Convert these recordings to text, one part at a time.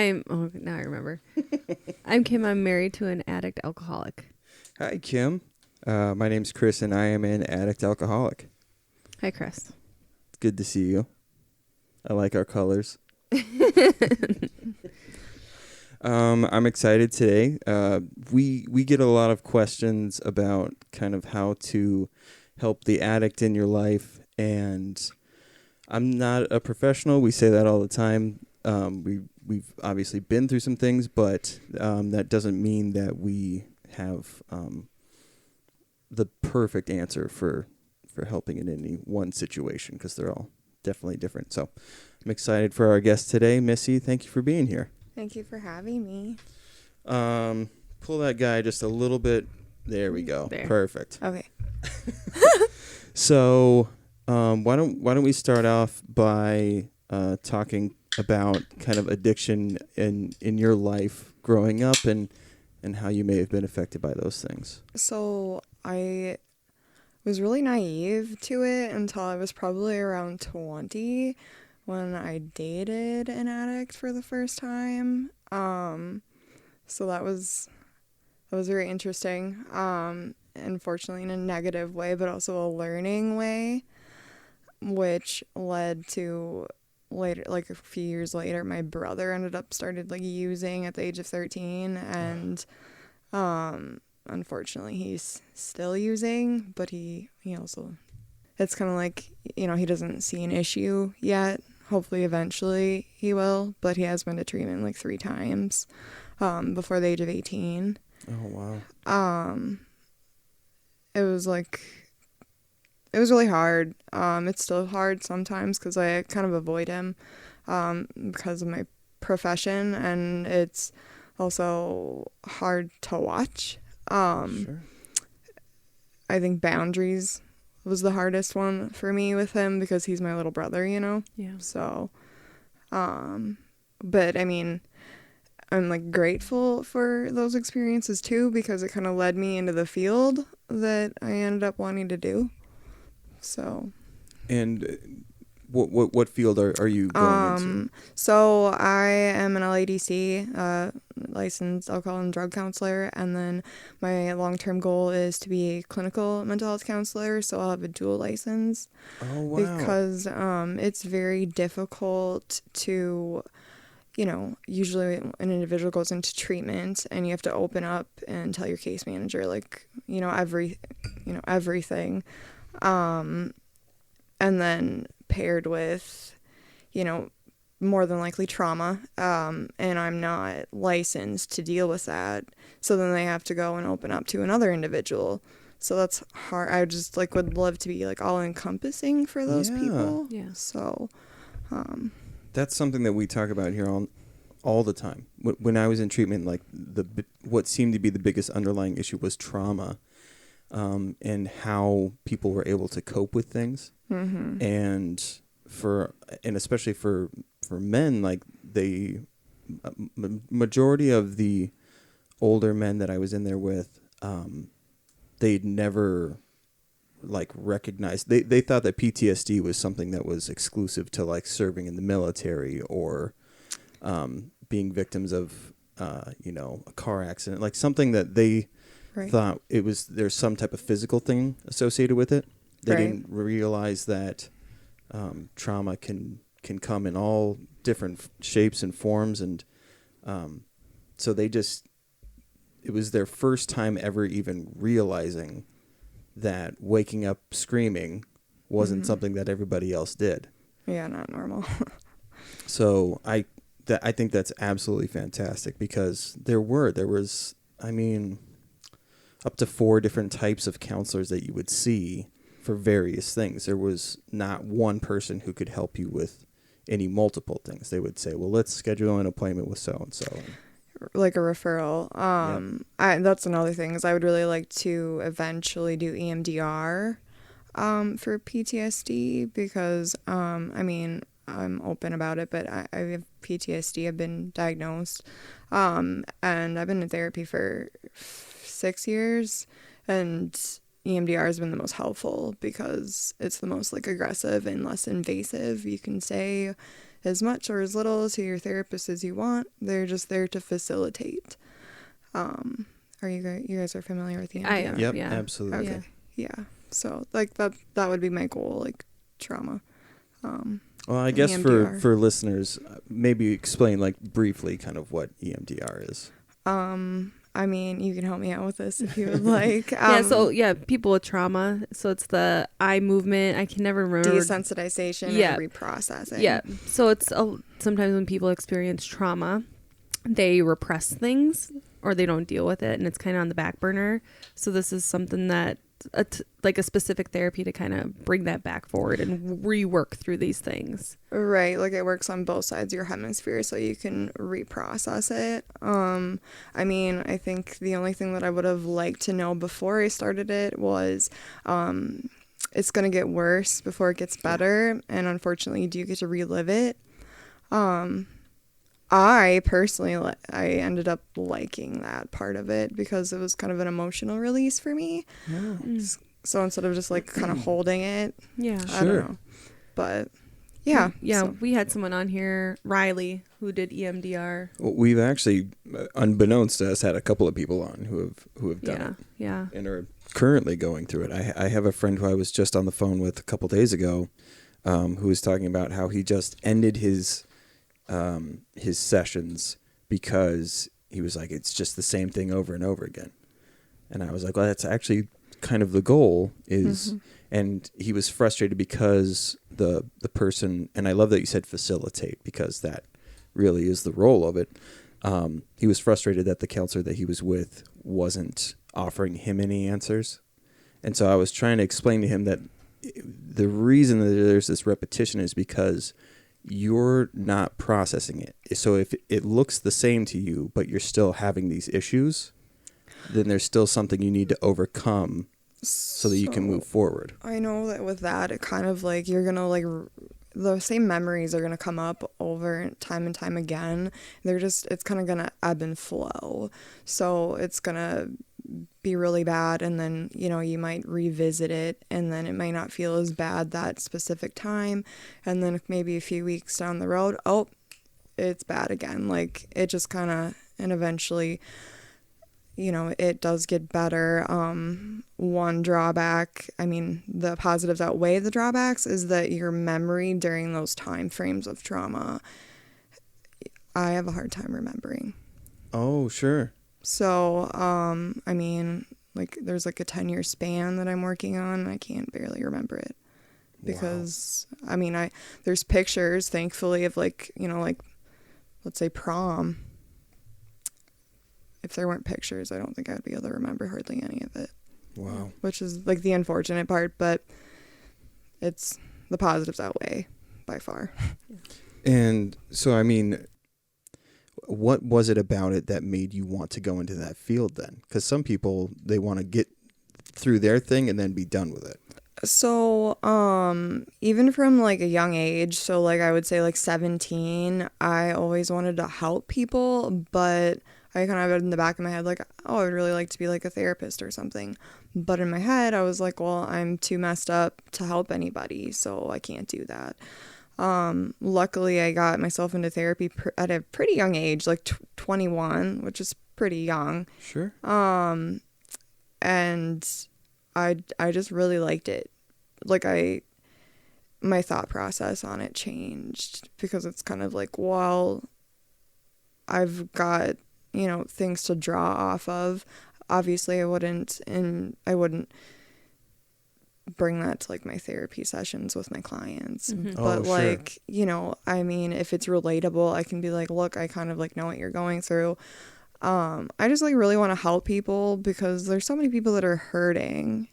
Now I remember. I'm Kim. I'm married to an addict alcoholic. Hi, Kim. My name's Chris, and I am an addict alcoholic. Hi, Chris. It's good to see you. I like our colors. I'm excited today. We get a lot of questions about kind of how to help the addict in your life, and I'm not a professional. We say that all the time. We've obviously been through some things, but that doesn't mean that we have the perfect answer for helping in any one situation, because they're all definitely different. So I'm excited for our guest today, Missy. Thank you for being here. Thank you for having me. Pull that guy just a little bit. There we go. There. Perfect. Okay. So why don't we start off by talking about kind of addiction in your life growing up and how you may have been affected by those things. So I was really naive to it until I was probably around 20 when I dated an addict for the first time. So that was very interesting. Unfortunately in a negative way, but also a learning way, which led to later, like a few years later, my brother started like using at the age of 13, and unfortunately he's still using, but he also, it's kind of like, he doesn't see an issue yet. Hopefully eventually he will, but he has been to treatment like 3 times before the age of 18. Oh, wow. It was really hard. It's still hard sometimes because I kind of avoid him because of my profession, and it's also hard to watch. Sure. I think boundaries was the hardest one for me with him because he's my little brother, Yeah. So, but I mean, I'm like grateful for those experiences too, because it kind of led me into the field that I ended up wanting to do. So. And what field are you going into? So I am an LADC, licensed alcohol and drug counselor, and then my long-term goal is to be a clinical mental health counselor, so I'll have a dual license. Oh, wow. Because it's very difficult to, usually an individual goes into treatment and you have to open up and tell your case manager, like, everything. And then paired with, more than likely trauma, and I'm not licensed to deal with that. So then they have to go and open up to another individual. So that's hard. I just would love to be all encompassing for those people. Yeah. So, That's something that we talk about here all the time. When I was in treatment, what seemed to be the biggest underlying issue was trauma, and how people were able to cope with things. mm-hmm. And especially for men, majority of the older men that I was in there with, they'd never recognized, they thought that PTSD was something that was exclusive to serving in the military or being victims of a car accident, something that they thought there's some type of physical thing associated with it. They didn't realize that trauma can come in all different shapes and forms, and so it was their first time ever even realizing that waking up screaming wasn't something that everybody else did. Yeah, not normal. So I think that's absolutely fantastic, because there was up to 4 different types of counselors that you would see for various things. There was not one person who could help you with any multiple things. They would say, well, let's schedule an appointment with so-and-so. Like a referral. That's another thing, is I would really like to eventually do EMDR for PTSD, because I'm open about it, but I have PTSD. I've been diagnosed, and I've been in therapy for 6 years, and EMDR has been the most helpful because it's the most aggressive and less invasive, you can say. as much or as little to your therapist as you want. They're just there to facilitate. Are you guys are familiar with EMDR? I am. Yep, Yeah. absolutely. Okay. Yeah. So like that would be my goal, like trauma. Well, I guess EMDR. for listeners, maybe explain like briefly kind of what EMDR is. I mean, you can help me out with this if you would like. People with trauma. So it's the eye movement. I can never remember. Desensitization Yeah. and reprocessing. Yeah. So it's sometimes when people experience trauma, they repress things or they don't deal with it, and it's kind of on the back burner. So this is something that like a specific therapy to kind of bring that back forward and rework through these things. Right, like it works on both sides of your hemisphere so you can reprocess it. I mean, I think the only thing that I would have liked to know before I started it was it's going to get worse before it gets better, and unfortunately you do get to relive it. I personally, I ended up liking that part of it because it was kind of an emotional release for me. So instead of just like kind of holding it, Yeah. I don't know. But yeah. Yeah, so- we had someone on here, Riley, who did EMDR. Well, we've actually, unbeknownst to us, had a couple of people on who have done it Yeah. and are currently going through it. I have a friend who I was just on the phone with a couple days ago, who was talking about how he just ended his sessions because he was like, it's just the same thing over and over again. And I was like, well, that's actually kind of the goal is, and he was frustrated because the person, and I love that you said facilitate because that really is the role of it. He was frustrated that the counselor that he was with wasn't offering him any answers. And so I was trying to explain to him that the reason that there's this repetition is because you're not processing it. So if it looks the same to you, but you're still having these issues, then there's still something you need to overcome so that you can move forward. I know that with that, it kind of like you're gonna like the same memories are gonna come up over time and time again. It's kind of gonna ebb and flow. So it's gonna be really bad, and then you might revisit it, and then it might not feel as bad that specific time, and then maybe a few weeks down the road, oh, it's bad again. Like it just kind of, and eventually it does get better. One drawback, I mean, the positives outweigh the drawbacks, is that your memory during those time frames of trauma, I have a hard time remembering. Oh, sure. So, I mean, like there's like a 10-year span that I'm working on, and I can't barely remember it because, I mean, there's pictures, thankfully, of like, let's say prom. If there weren't pictures, I don't think I'd be able to remember hardly any of it. Wow. Which is like the unfortunate part, but it's the positives outweigh by far. And so, I mean, what was it about it that made you want to go into that field then? Because some people, they want to get through their thing and then be done with it. So, even from like a young age, so like I would say like 17, I always wanted to help people, but I kind of had in the back of my head like, oh, I would really like to be like a therapist or something. But in my head, I was like, well, I'm too messed up to help anybody, so I can't do that. Luckily, I got myself into therapy at a pretty young age, like 21, which is pretty young. Sure. And I just really liked it. Like my thought process on it changed because it's kind of like, well, I've got, things to draw off of. Obviously I wouldn't bring that to like my therapy sessions with my clients. But like, I mean, if it's relatable, I can be like, look, I kind of like know what you're going through. I just like really want to help people because there's so many people that are hurting,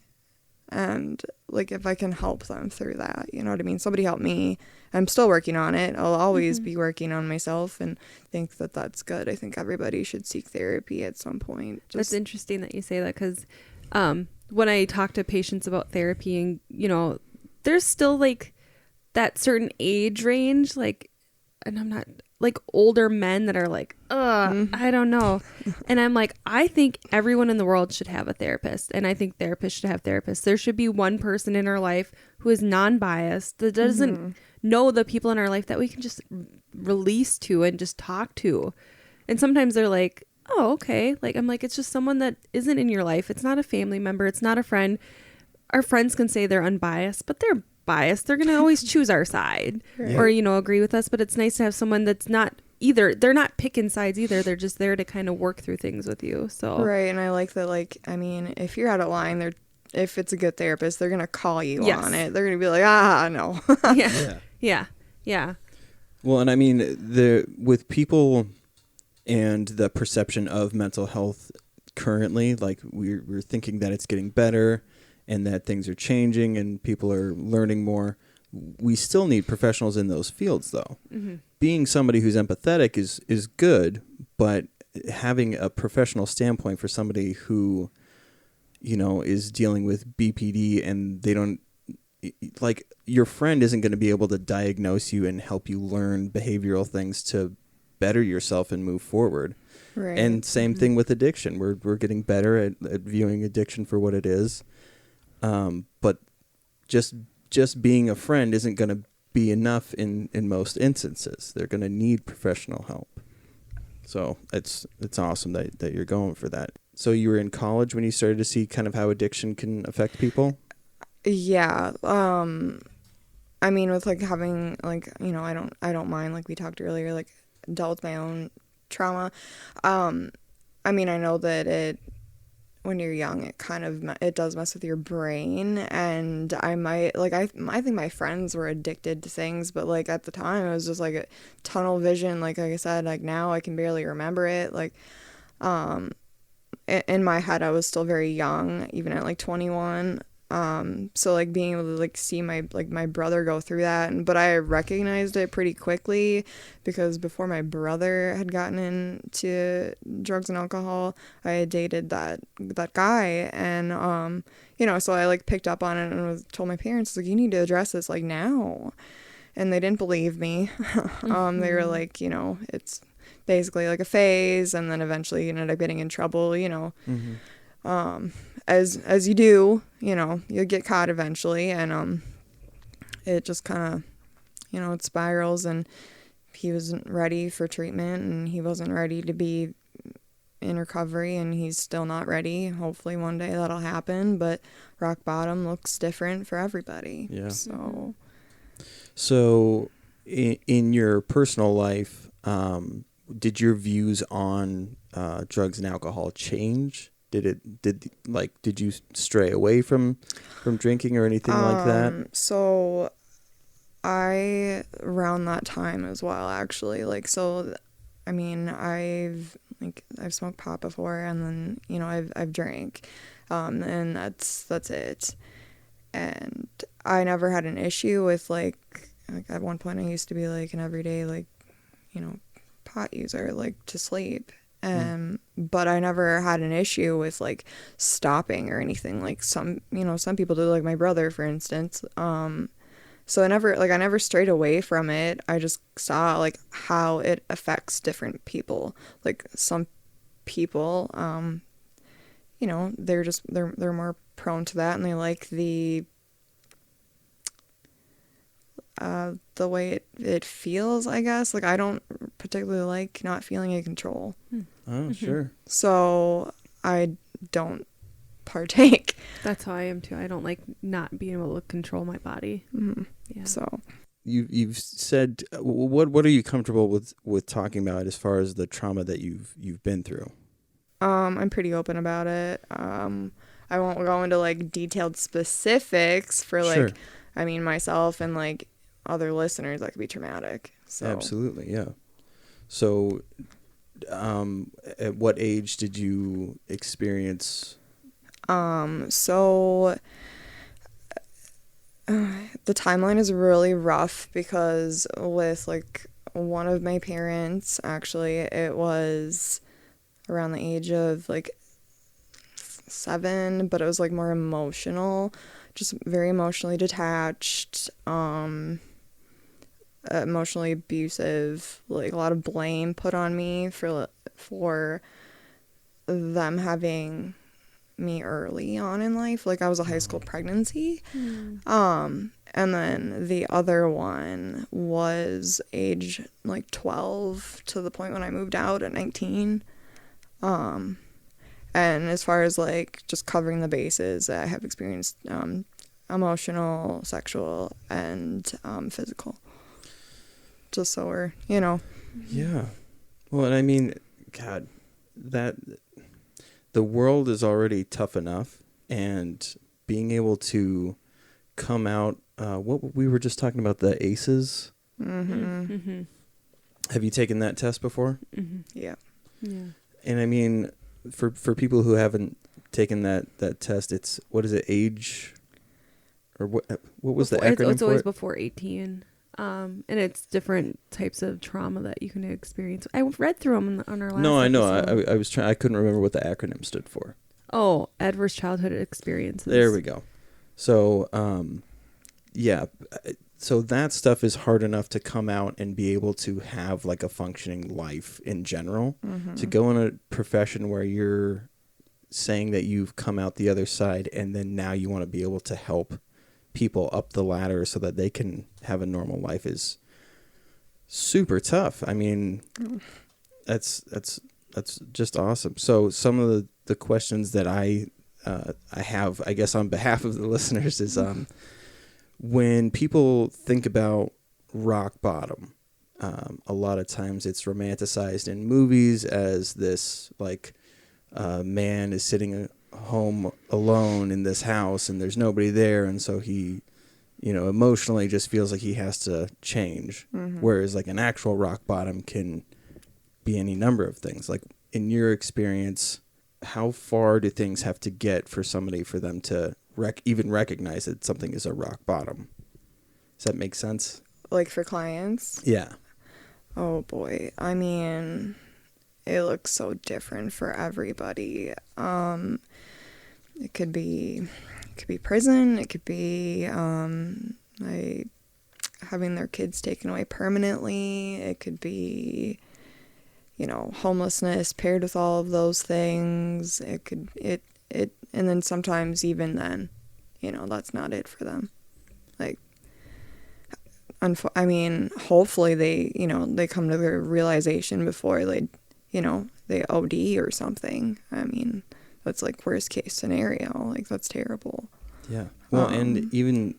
and like if I can help them through that, you know what I mean? Somebody help me. I'm still working on it. I'll always be working on myself, and think that that's good. I think everybody should seek therapy at some point. That's interesting that you say that because when I talk to patients about therapy, and there's still like that certain age range, like, and like older men that are like, I don't know. And I'm like, I think everyone in the world should have a therapist. And I think therapists should have therapists. There should be one person in our life who is non-biased, that doesn't know the people in our life that we can just release to and just talk to. And sometimes they're like, oh, okay. Like, I'm like, it's just someone that isn't in your life. It's not a family member. It's not a friend. Our friends can say they're unbiased, but they're biased. They're going to always choose our side or, agree with us. But it's nice to have someone that's not either. They're not picking sides either. They're just there to kind of work through things with you. So right. And I like that, like, I mean, if you're out of line, if it's a good therapist, they're going to call you on it. They're going to be like, no. Yeah. Well, and I mean, with people and the perception of mental health currently, like we're thinking that it's getting better and that things are changing and people are learning more. We still need professionals in those fields, though. Mm-hmm. Being somebody who's empathetic is good, but having a professional standpoint for somebody who, is dealing with BPD and they don't, like, your friend isn't going to be able to diagnose you and help you learn behavioral things to better yourself and move forward. Right. And same thing with addiction. We're getting better at viewing addiction for what it is. But just being a friend isn't going to be enough in most instances. They're going to need professional help. So it's awesome that you're going for that. So you were in college when you started to see kind of how addiction can affect people? Yeah. I mean, with like having like, I don't mind, like we talked earlier, like dealt with my own trauma. I mean, I know that when you're young, it does mess with your brain, and I think my friends were addicted to things, but like at the time it was just like a tunnel vision. Like I said, like now I can barely remember it. Like, in my head, I was still very young, even at like 21. So like being able to like see my brother go through that, but I recognized it pretty quickly because before my brother had gotten into drugs and alcohol, I had dated that guy, and so I like picked up on it and told my parents, like, you need to address this like now, and they didn't believe me. They were like, it's basically like a phase, and then eventually you ended up getting in trouble, as you do, you'll get caught eventually, and it just kind of, it spirals, and he wasn't ready for treatment, and he wasn't ready to be in recovery, and he's still not ready. Hopefully one day that'll happen, but rock bottom looks different for everybody. Yeah. So in your personal life, did your views on drugs and alcohol change? Did you stray away from drinking or anything like that? So I, around that time as well, actually, like, so, I mean, I've smoked pot before, and then, I've drank, and that's it. And I never had an issue with like at one point I used to be like an everyday, like, pot user, like to sleep. But I never had an issue with like stopping or anything, like some people do, like my brother, for instance. So I never strayed away from it. I just saw like how it affects different people. Like some people, they're more prone to that, and they like the way it feels, I guess. Like I don't particularly like not feeling in control. Oh, sure. So I don't partake. That's how I am too. I don't like not being able to control my body. Mm-hmm. Yeah. So you've said, what are you comfortable with talking about as far as the trauma that you've been through? I'm pretty open about it. I won't go into like detailed specifics for like, sure. I mean, myself and like other listeners, that could be traumatic. So absolutely, yeah. So, at what age did you experience? So the timeline is really rough because with like one of my parents, actually, it was around the age of like 7, but it was like more emotional, just very emotionally detached. emotionally abusive, like a lot of blame put on me for them having me early on in life. Like I was a high school pregnancy. And then the other one was age like 12 to the point when I moved out at 19. And as far as like just covering the bases, I have experienced emotional, sexual, and physical. Just so we're, Yeah. Well, and I mean, God, that the world is already tough enough, and being able to come out, what we were just talking about, the ACEs. Mm-hmm. Have you taken that test before? Yeah. And I mean, for people who haven't taken that test, it's, what is it, age, or what was the acronym it's for always it? before 18. And it's different types of trauma that you can experience. I read through them on our last No, I know. episode. I was trying. I couldn't remember what the acronym stood for. Oh, adverse childhood experiences. There we go. So, yeah. So that stuff is hard enough to come out and be able to have like a functioning life in general. To go in a profession where you're saying that you've come out the other side, and then now you want to be able to help people up the ladder so that they can have a normal life is super tough. I mean, that's just awesome. So some of the questions that I have, I guess, on behalf of the listeners is, when people think about rock bottom, a lot of times it's romanticized in movies as this, like, man is sitting home alone in this house and there's nobody there, and so he, emotionally just feels like he has to change. Whereas like an actual rock bottom can be any number of things. Like, in your experience, how far do things have to get for somebody for them to even recognize that something is a rock bottom? Does that make sense? Like for clients? Yeah. Oh boy. I mean, it looks so different for everybody. It could be prison. It could be having their kids taken away permanently. It could be, homelessness paired with all of those things. And then sometimes even then, that's not it for them. Like, I mean, hopefully they, they come to their realization before they OD or something. I mean, that's like worst case scenario. Like, that's terrible. Yeah. Well, and even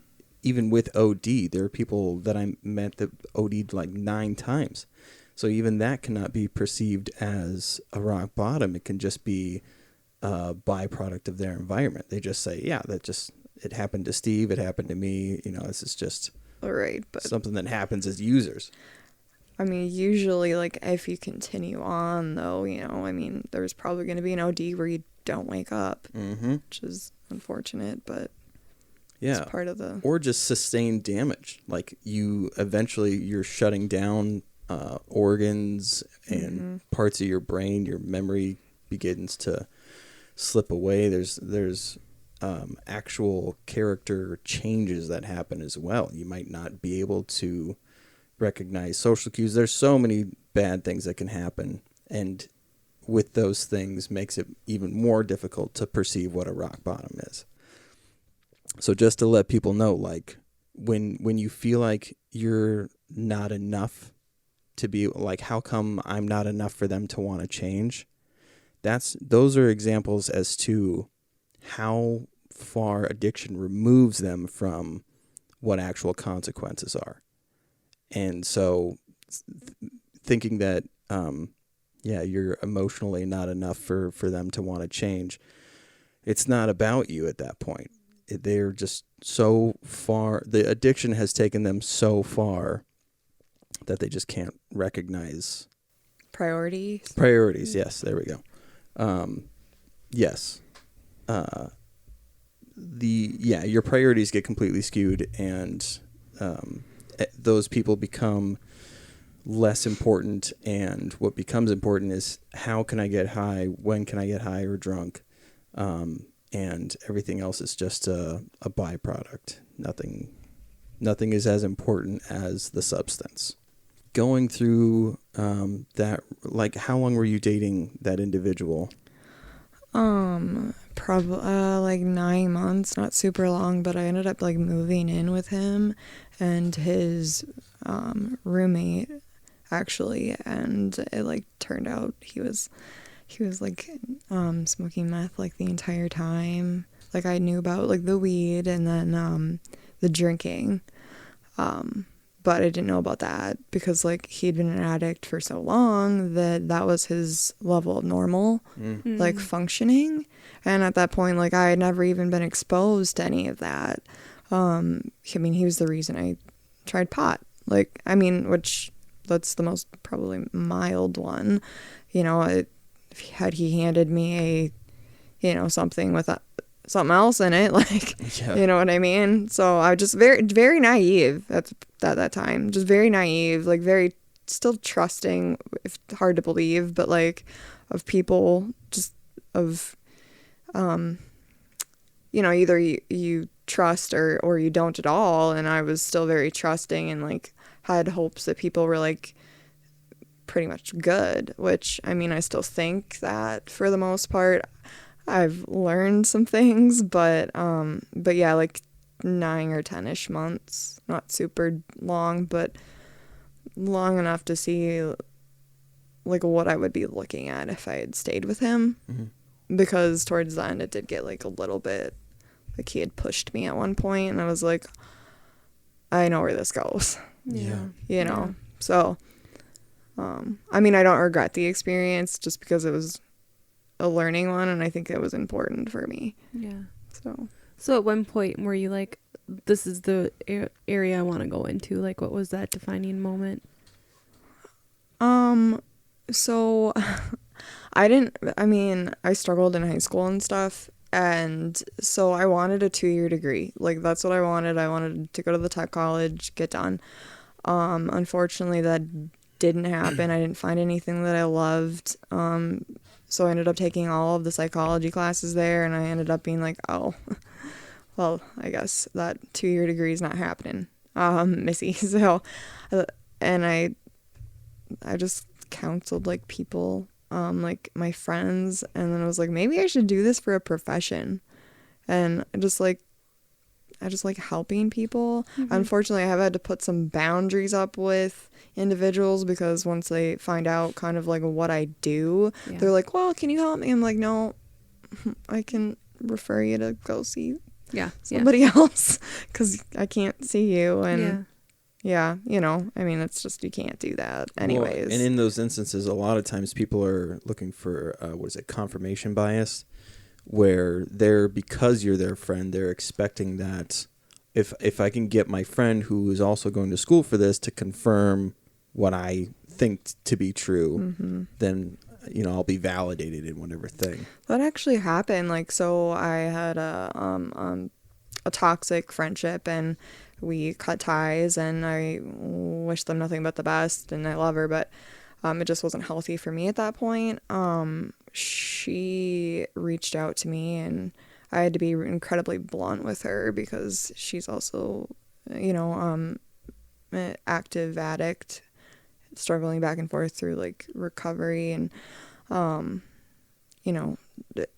with OD, there are people that I met that OD'd like 9 times. So even that cannot be perceived as a rock bottom. It can just be a byproduct of their environment. They just say, yeah, it happened to Steve. It happened to me. This is just Right, but something that happens as users. I mean, usually, like, if you continue on, though, I mean, there's probably going to be an OD where you don't wake up, which is unfortunate, but yeah, it's part of the... Or just sustained damage. Like, you're shutting down organs and parts of your brain. Your memory begins to slip away. There's actual character changes that happen as well. You might not be able to recognize social cues. There's so many bad things that can happen, and with those things makes it even more difficult to perceive what a rock bottom is. So just to let people know, like, when you feel like you're not enough to be, like, how come I'm not enough for them to want to change? Those are examples as to how far addiction removes them from what actual consequences are. And so thinking that, you're emotionally not enough for them to want to change, it's not about you at that point. They're just so far, the addiction has taken them so far that they just can't recognize Priorities, yes, there we go. Yes. Your priorities get completely skewed, and those people become less important, and what becomes important is how can I get high, when can I get high or drunk, and everything else is just a byproduct. Nothing Nothing is as important as the substance. Going through that, like, how long were you dating that individual? Probably like 9 months, not super long, but I ended up like moving in with him and his roommate actually, and it like turned out he was like smoking meth like the entire time. Like I knew about like the weed and then the drinking. But I didn't know about that because like he'd been an addict for so long that was his level of normal, like functioning. And at that point, like I had never even been exposed to any of that. I mean, he was the reason I tried pot. Like, I mean, which that's the most probably mild one, you know, had he handed me a, you know, something with something else in it, like, yeah. You know what I mean? So I was just very, very naive at that time, just very naive, like very still trusting, if hard to believe, but like of people, just of, you know, either you trust or you don't at all. And I was still very trusting and like had hopes that people were like pretty much good, which I mean, I still think that for the most part. I've learned some things, but yeah, like 9 or 10-ish months, not super long, but long enough to see like what I would be looking at if I had stayed with him. Mm-hmm. Because towards the end it did get like a little bit like he had pushed me at one point and I was like, I know where this goes. Yeah. You know. Yeah. So I mean, I don't regret the experience just because it was a learning one, and I think it was important for me. Yeah. So at one point were you like, this is the area I want to go into? Like, what was that defining moment? So I struggled in high school and stuff, and so I wanted a 2-year degree. Like, that's what I wanted. I wanted to go to the tech college, get done. Unfortunately, that didn't happen. I didn't find anything that I loved. So I ended up taking all of the psychology classes there, and I ended up being like, oh, well, I guess that 2-year degree is not happening, Missy. So, and I just counseled like people, like my friends, and then I was like, maybe I should do this for a profession, and I just like helping people. Mm-hmm. Unfortunately, I have had to put some boundaries up with individuals because once they find out kind of like what I do, they're like, well, can you help me? I'm like, no, I can refer you to go see somebody else because I can't see you. And yeah, you know, I mean, it's just, you can't do that anyways. Well, and in those instances, a lot of times people are looking for, confirmation bias, where because you're their friend, they're expecting that if I can get my friend who is also going to school for this to confirm what I think to be true, mm-hmm. then, you know, I'll be validated in whatever thing. That actually happened. Like, so I had a toxic friendship and we cut ties, and I wish them nothing but the best and I love her, but it just wasn't healthy for me at that point. She reached out to me and I had to be incredibly blunt with her because she's also, you know, an active addict, struggling back and forth through like recovery, and you know,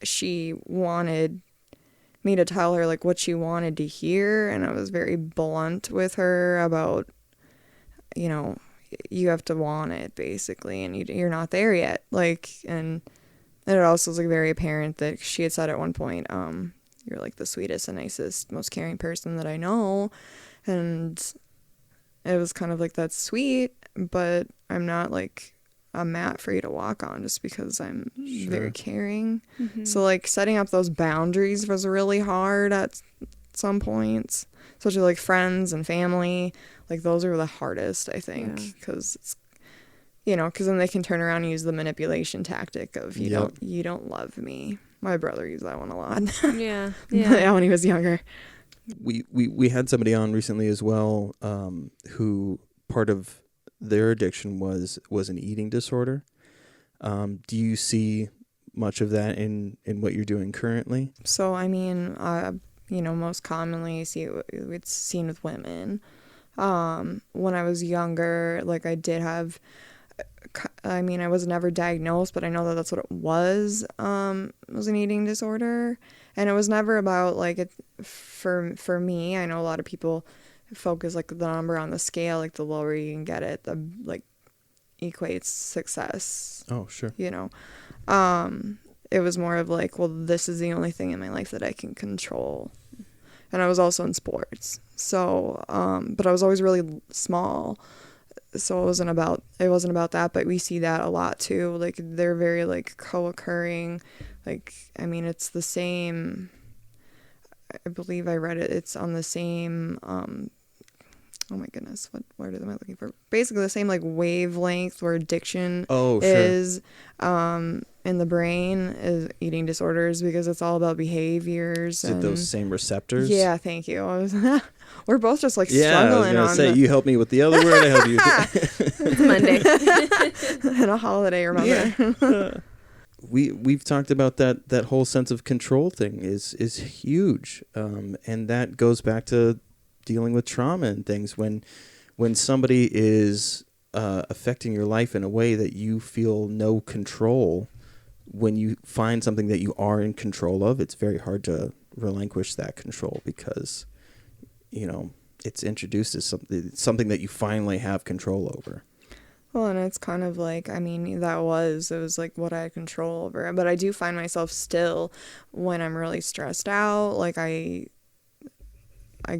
she wanted me to tell her like what she wanted to hear, and I was very blunt with her about, you know, you have to want it basically, and you're not there yet. Like, and it also was like very apparent that she had said at one point, you're like the sweetest and nicest, most caring person that I know, and it was kind of like, that's sweet, but I'm not like a mat for you to walk on just because I'm very caring. Mm-hmm. So like setting up those boundaries was really hard at some points, especially like friends and family. Like those are the hardest, I think, because it's, you know, because then they can turn around and use the manipulation tactic of you don't love me. My brother used that one a lot. Yeah. When he was younger. We had somebody on recently as well, who part of their addiction was an eating disorder. Do you see much of that in what you're doing currently? So I mean, most commonly it's seen with women. When I was younger, like I did have, I mean, I was never diagnosed, but I know that that's what it was. It was an eating disorder, and it was never about like it. For me, I know a lot of people focus like the number on the scale, like the lower you can get it, the like equates success. Oh, sure. It was more of like, well, this is the only thing in my life that I can control. And I was also in sports. So, but I was always really small. So it wasn't about that, but we see that a lot too. Like they're very like co-occurring. Like, I mean, it's the same, I believe I read it. It's on the same, oh my goodness, what word am I looking for? Basically the same like wavelength where addiction is in the brain is eating disorders, because it's all about behaviors. Is it those same receptors? Yeah, thank you. We're both just like I struggling was gonna say, you help me with the other word, I help you. It's Monday. And a holiday, remember? Yeah. We've talked about that whole sense of control thing is huge, and that goes back to dealing with trauma and things. When somebody is affecting your life in a way that you feel no control, when you find something that you are in control of, it's very hard to relinquish that control, because it's introduced as something that you finally have control over. Well, and it's kind of like, I mean, it was like what I had control over. But I do find myself still, when I'm really stressed out, like I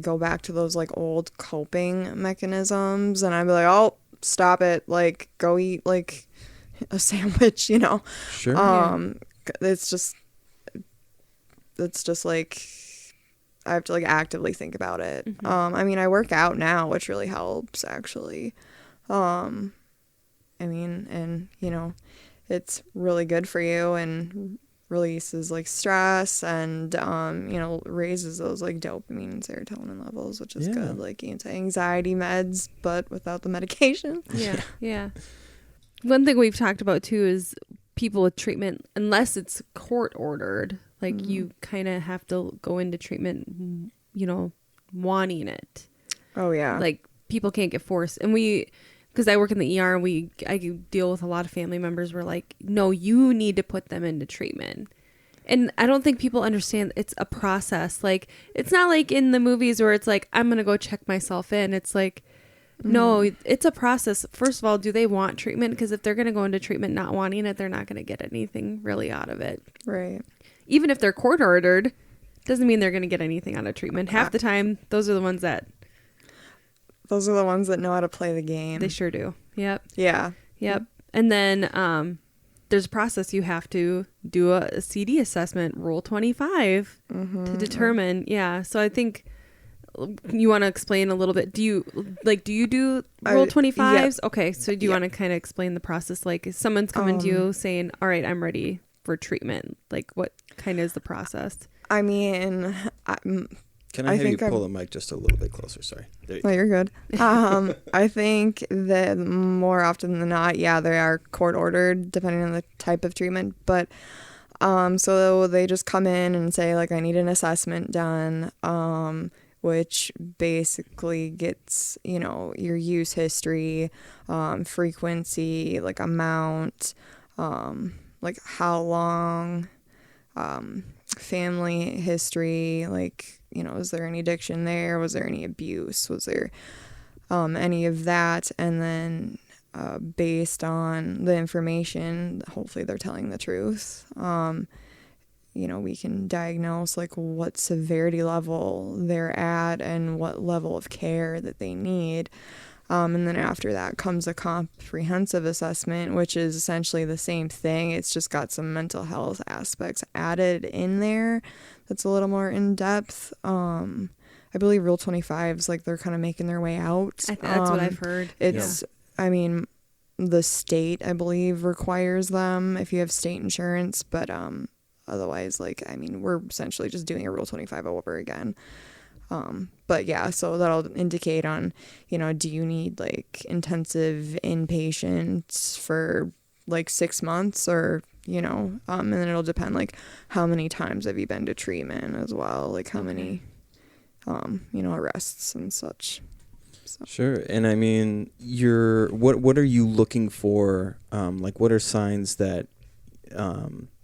go back to those like old coping mechanisms, and I'd be like, oh, stop it, like go eat like a sandwich, Sure. It's just like I have to like actively think about it. Mm-hmm. I mean, I work out now, which really helps actually. I mean, and it's really good for you and releases like stress, and raises those like dopamine and serotonin levels, which is good, like anti-anxiety meds, but without the medication. Yeah. One thing we've talked about too is people with treatment, unless it's court ordered, like you kind of have to go into treatment, wanting it. Oh yeah. Like people can't get forced, and because I work in the ER, and I deal with a lot of family members. We're like, no, you need to put them into treatment. And I don't think people understand it's a process. Like, it's not like in the movies where it's like, I'm going to go check myself in. It's like, no, it's a process. First of all, do they want treatment? Because if they're going to go into treatment not wanting it, they're not going to get anything really out of it. Right. Even if they're court ordered, doesn't mean they're going to get anything out of treatment. Half the time, those are the ones that know how to play the game. They sure do. Yep. Yeah. Yep. And then there's a process. You have to do a CD assessment, Rule 25, to determine. Yeah. So I think you want to explain a little bit. Do you do Rule 25s? Yeah. Okay. So do you want to kind of explain the process? Like if someone's coming to you saying, all right, I'm ready for treatment. Like what kind of is the process? I mean, Can I have you pull the mic just a little bit closer? Sorry. No, you're good. I think that more often than not, they are court ordered depending on the type of treatment. But so they just come in and say, like, I need an assessment done, which basically gets, your use history, frequency, like amount, like how long, family history, like, is there any addiction there? Was there any abuse? Was there any of that? And then based on the information, hopefully they're telling the truth. We can diagnose like what severity level they're at and what level of care that they need. And then after that comes a comprehensive assessment, which is essentially the same thing. It's just got some mental health aspects added in there. That's a little more in depth. I believe Rule 25 is like they're kind of making their way out. That's what I've heard. It's, I mean, the state, I believe, requires them if you have state insurance. But otherwise, like, I mean, we're essentially just doing a Rule 25 over again. But yeah, so that'll indicate on, do you need like intensive inpatient for like 6 months or and then it'll depend, like, how many times have you been to treatment as well, like how many, arrests and such. So. Sure. And I mean, what are you looking for? Like, what are signs that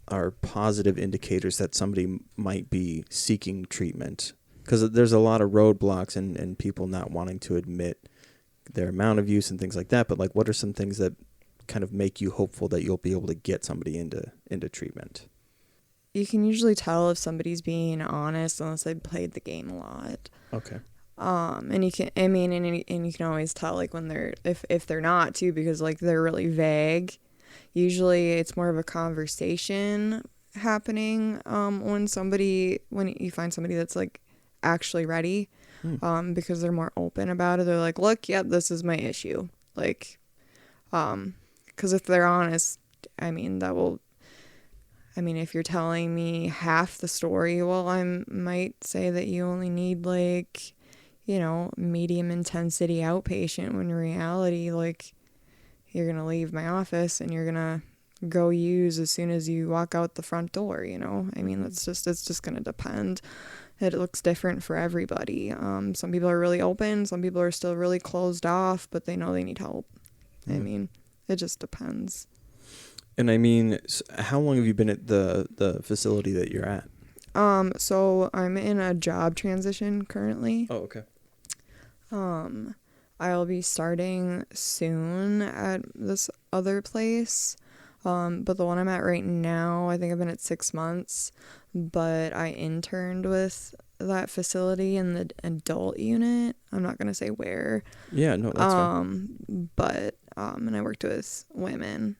are positive indicators that somebody might be seeking treatment? Because there's a lot of roadblocks and people not wanting to admit their amount of use and things like that. But, like, what are some things that kind of make you hopeful that you'll be able to get somebody into treatment? You can usually tell if somebody's being honest unless they played the game a lot. Okay. And you can, and you can always tell, like, when they're, if they're not too, because, like, they're really vague. Usually it's more of a conversation happening, when you find somebody that's, like, actually ready, because they're more open about it. They're like, look, yep, this is my issue. Like, because if they're honest, if you're telling me half the story, well, I might say that you only need, like, medium intensity outpatient, when in reality, like, you're going to leave my office and you're going to go use as soon as you walk out the front door, it's just going to depend. It looks different for everybody. Some people are really open. Some people are still really closed off, but they know they need help. It just depends. And how long have you been at the facility that you're at? So I'm in a job transition currently. Oh, okay. I'll be starting soon at this other place. But the one I'm at right now, I think I've been at 6 months, but I interned with that facility in the adult unit. I'm not going to say where. Yeah, no, that's fine. But, and I worked with women.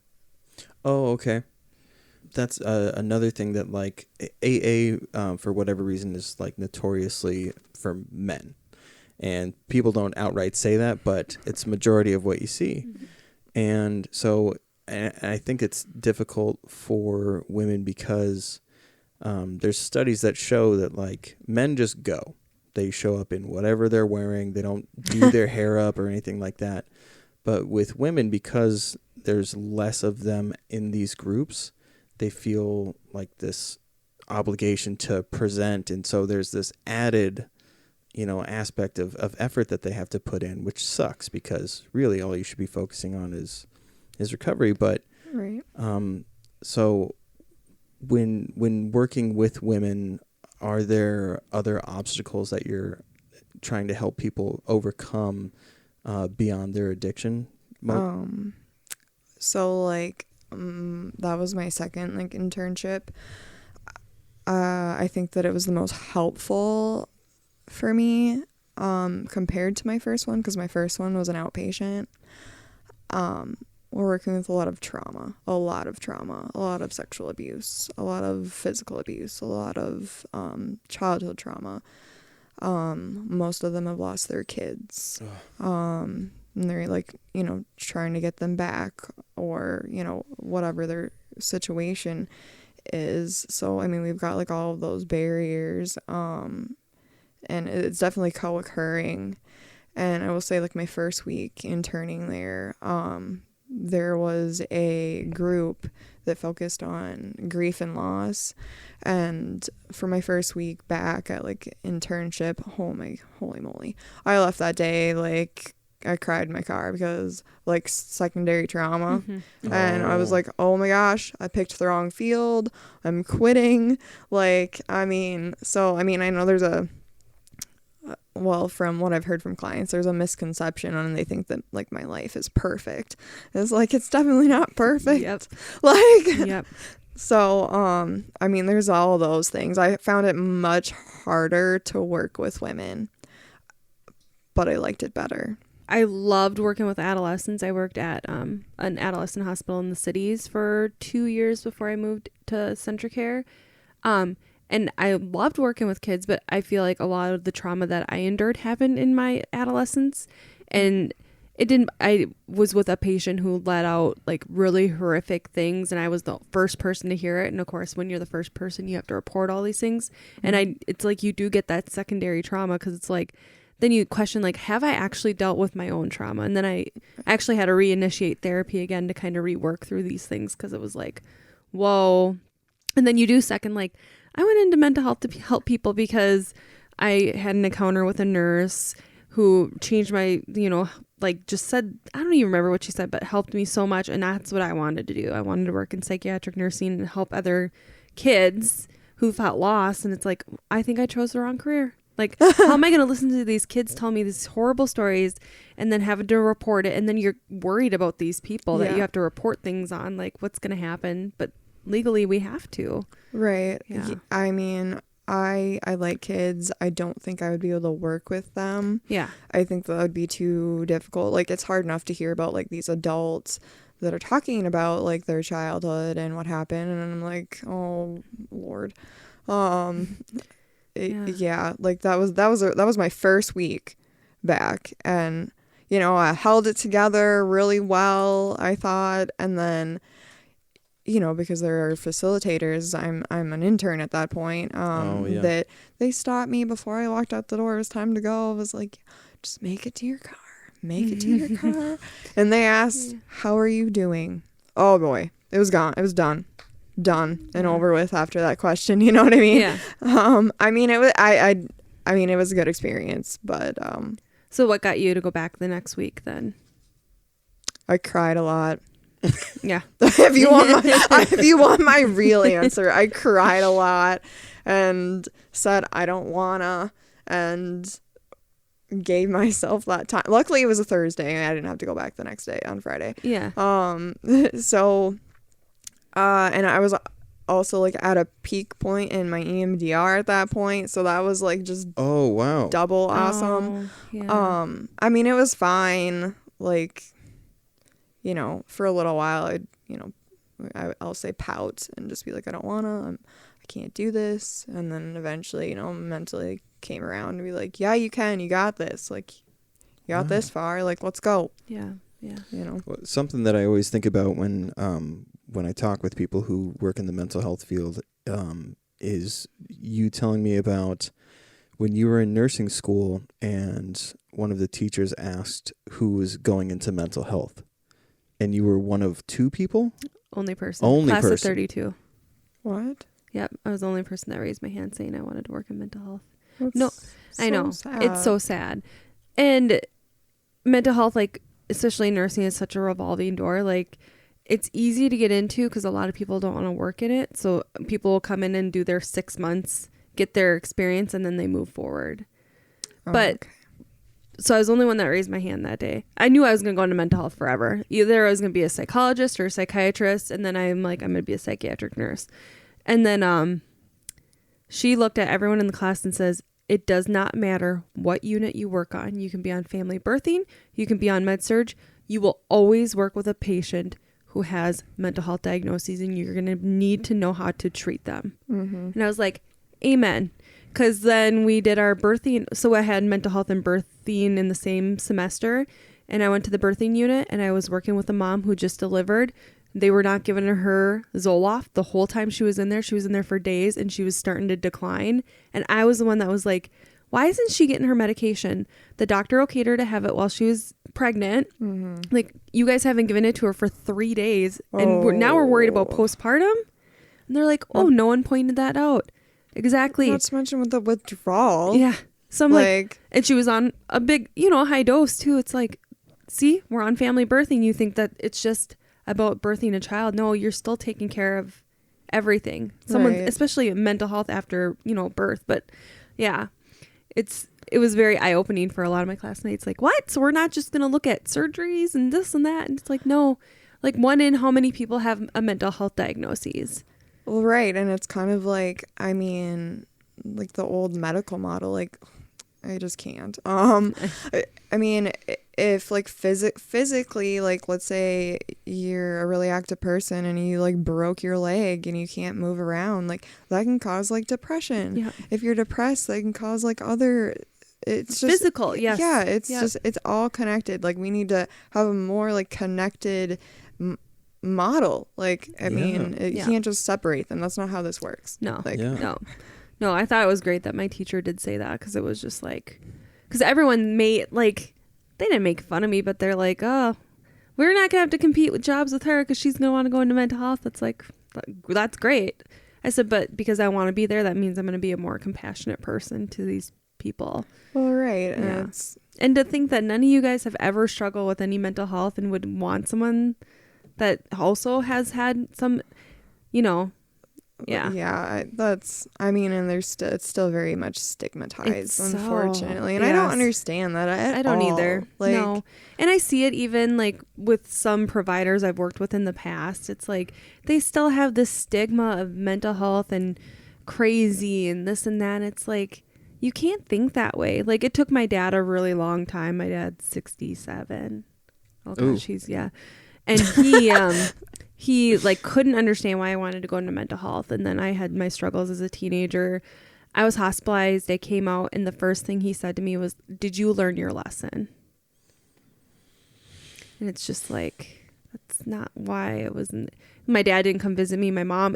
Oh, okay. That's another thing that, like, AA, for whatever reason, is, like, notoriously for men. And people don't outright say that, but it's majority of what you see. Mm-hmm. And so I think it's difficult for women because there's studies that show that, like, men just go. They show up in whatever they're wearing. They don't do their hair up or anything like that. But with women, because there's less of them in these groups, they feel like this obligation to present. And so there's this added, aspect of effort that they have to put in, which sucks because really all you should be focusing on is recovery. But right. So when working with women, are there other obstacles that you're trying to help people overcome beyond their addiction? So, like, that was my second, like, internship. I think that it was the most helpful for me compared to my first one, because my first one was an outpatient. We're working with a lot of trauma, a lot of sexual abuse, a lot of physical abuse, a lot of childhood trauma. Most of them have lost their kids. And they're, like, trying to get them back, or, whatever their situation is. So, we've got, like, all of those barriers. And it's definitely co-occurring. And I will say, like, my first week interning there, there was a group that focused on grief and loss. And for my first week back at, like, internship, holy moly, I left that day, like, I cried in my car because, like, secondary trauma. Mm-hmm. And I was like, oh my gosh, I picked the wrong field. I'm quitting. Like, I know there's from what I've heard from clients, there's a misconception and they think that, like, my life is perfect. It's like, it's definitely not perfect. Yep. Like, yep. So, there's all those things. I found it much harder to work with women, but I liked it better. I loved working with adolescents. I worked at an adolescent hospital in the cities for 2 years before I moved to Centricare. And I loved working with kids, but I feel like a lot of the trauma that I endured happened in my adolescence. And I was with a patient who let out, like, really horrific things, and I was the first person to hear it. And of course, when you're the first person, you have to report all these things. Mm-hmm. And it's like you do get that secondary trauma, because it's like, then you question, like, have I actually dealt with my own trauma? And then I actually had to reinitiate therapy again to kind of rework through these things, because it was like, whoa. And then you do second, like, I went into mental health to help people because I had an encounter with a nurse who changed my, like just said, I don't even remember what she said, but helped me so much. And that's what I wanted to do. I wanted to work in psychiatric nursing and help other kids who felt lost. And it's like, I think I chose the wrong career. Like, how am I going to listen to these kids tell me these horrible stories and then have to report it? And then you're worried about these people that you have to report things on, like what's going to happen. But legally we have to. Right. Yeah. I mean, I like kids. I don't think I would be able to work with them. Yeah. I think that would be too difficult. Like, it's hard enough to hear about like these adults that are talking about like their childhood and what happened, and I'm like, oh Lord. Yeah, like that was my first week back, and I held it together really well, I thought, and then because there are facilitators, I'm an intern at that point, that they stopped me before I walked out the door. It was time to go. I was like, just make it to your car. And they asked, how are you doing? Oh boy, it was gone. It was done and over with after that question. You know what I mean? Yeah. I mean, it was, I mean, it was a good experience, but, So what got you to go back the next week then? I cried a lot. Yeah. if you want my real answer, I cried a lot and said I don't wanna, and gave myself that time. Luckily it was a Thursday and I didn't have to go back the next day on Friday. Yeah. So and I was also like at a peak point in my EMDR at that point, so that was like just double awesome. Yeah. I mean, it was fine, like, for a little while I'll say pout and just be like, I don't wanna, I can't do this, and then eventually mentally came around and be like, yeah, you can, you got this, like, you got this far, like, let's go. Yeah. Well, something that I always think about when I talk with people who work in the mental health field is you telling me about when you were in nursing school and one of the teachers asked who was going into mental health, and you were one of two people? Only person. Class of 32. What? Yep. I was the only person that raised my hand saying I wanted to work in mental health. That's I know. sad. It's so sad. And mental health, like, especially nursing, is such a revolving door. Like, it's easy to get into because a lot of people don't want to work in it. So people will come in and do their 6 months, get their experience, and then they move forward. So I was the only one that raised my hand that day. I knew I was going to go into mental health forever. Either I was going to be a psychologist or a psychiatrist, and then I'm like, I'm going to be a psychiatric nurse. And then she looked at everyone in the class and says, it does not matter what unit you work on. You can be on family birthing. You can be on med-surg. You will always work with a patient who has mental health diagnoses, and you're going to need to know how to treat them. Mm-hmm. And I was like, amen. Because then we did our birthing. So I had mental health and birthing in the same semester. And I went to the birthing unit and I was working with a mom who just delivered. They were not giving her Zoloft the whole time she was in there. She was in there for days and she was starting to decline. And I was the one that was like, why isn't she getting her medication? The doctor okayed her to have it while she was pregnant. Mm-hmm. Like, you guys haven't given it to her for 3 days. And now we're worried about postpartum. And they're like, oh, no one pointed that out. Exactly. Not to mention with the withdrawal. Yeah. So I'm like, and she was on a big, high dose too. It's like, see, we're on family birthing. You think that it's just about birthing a child. No, you're still taking care of everything. Someone, especially mental health after, birth. But yeah, it was very eye-opening for a lot of my classmates. Like, what? So we're not just going to look at surgeries and this and that. And it's like, no, like, one in how many people have a mental health diagnosis? Well, right. And it's kind of like, I mean, like the old medical model, like, I just can't. I mean, if like physically, like, let's say you're a really active person and you like broke your leg and you can't move around, like that can cause like depression. Yeah. If you're depressed, that can cause like other, it's just physical. Yes. Yeah. It's just, it's all connected. Like, we need to have a more like connected model. Like, I mean, you can't just separate them. That's not how this works. No. Like, No, I thought it was great that my teacher did say that, because it was just like, because everyone made, like, they didn't make fun of me, but they're like, oh, we're not going to have to compete with jobs with her because she's going to want to go into mental health. It's like, that's great. I said, but because I want to be there, that means I'm going to be a more compassionate person to these people. Well, right. Yeah. And And to think that none of you guys have ever struggled with any mental health and would want someone that also has had some, yeah. Yeah, and it's still very much stigmatized, It's unfortunately. And I don't understand that at I don't all. either. No. And I see it even like with some providers I've worked with in the past. It's like they still have this stigma of mental health and crazy and this and that. It's like you can't think that way. Like it took my dad a really long time. My dad's 67. Oh gosh, yeah. And he like couldn't understand why I wanted to go into mental health. And then I had my struggles as a teenager. I was hospitalized. I came out and the first thing he said to me was, "Did you learn your lesson?" And it's just like, that's not why it wasn't. My dad didn't come visit me. My mom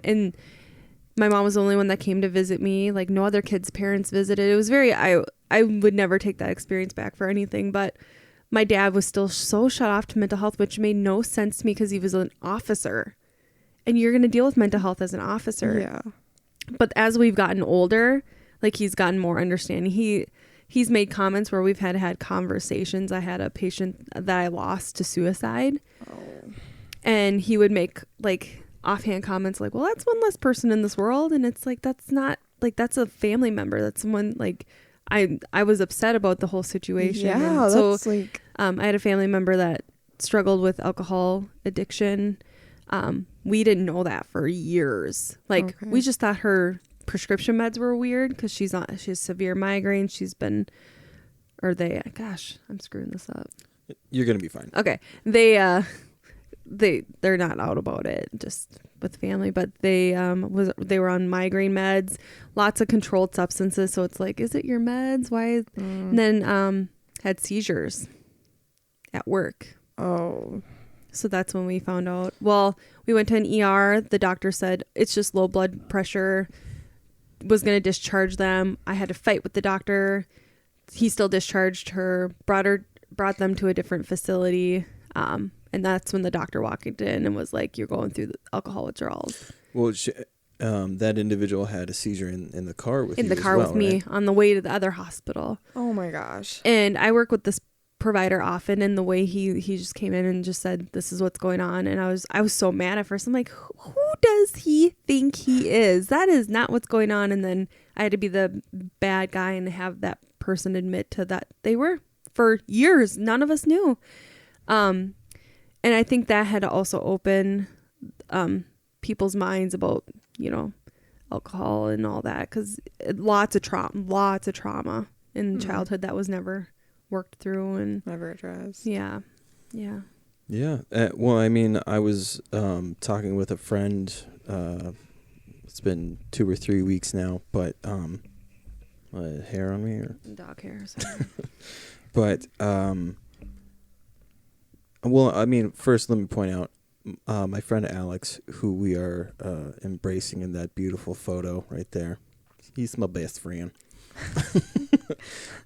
was the only one that came to visit me. Like no other kids' parents visited. It was I would never take that experience back for anything, but my dad was still so shut off to mental health, which made no sense to me because he was an officer and you're going to deal with mental health as an officer. Yeah. But as we've gotten older, like he's gotten more understanding. He's made comments where we've had conversations. I had a patient that I lost to suicide. Oh. And he would make like offhand comments like, well, that's one less person in this world. And it's like, that's not like, that's a family member. That's someone like, I was upset about the whole situation. Yeah, and so that's like... I had a family member that struggled with alcohol addiction. We didn't know that for years. Like we just thought her prescription meds were weird because she has severe migraine. I'm screwing this up. You're going to be fine. Okay. They're not out about it just with family, but they were on migraine meds, lots of controlled substances. So it's like, is it your meds? Why? And then had seizures at work. Oh. So that's when we found out. Well, we went to an ER. The doctor said it's just low blood pressure. Was going to discharge them. I had to fight with the doctor. He still discharged her. Brought them to a different facility. And that's when the doctor walked in and was like, "You're going through the alcohol withdrawals." Well, that individual had a seizure in the car with you. In the car with me on the way to the other hospital. Oh my gosh. And I work with this provider often, and the way he just came in and just said, "This is what's going on." And I was so mad at first. I'm like, who does he think he is? That is not what's going on. And then I had to be the bad guy and have that person admit to that they were for years. None of us knew. And I think that had to also open people's minds about, alcohol and all that, because lots of trauma in childhood that was never worked through and never addressed. Yeah. Well, I mean, I was talking with a friend. It's been 2 or 3 weeks now, but hair on me or dog hair. Sorry. But well, I mean, first let me point out my friend Alex, who we are embracing in that beautiful photo right there. He's my best friend.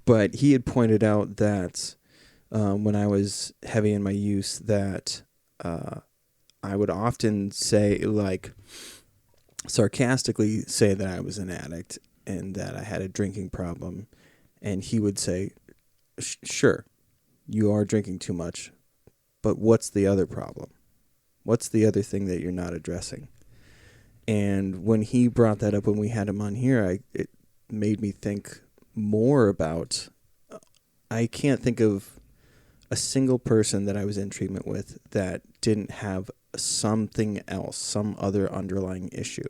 But he had pointed out that when I was heavy in my use that I would often say, like, sarcastically say that I was an addict and that I had a drinking problem. And he would say, sure, you are drinking too much. But what's the other problem? What's the other thing that you're not addressing? And when he brought that up when we had him on here, it made me think more about, I can't think of a single person that I was in treatment with that didn't have something else, some other underlying issue.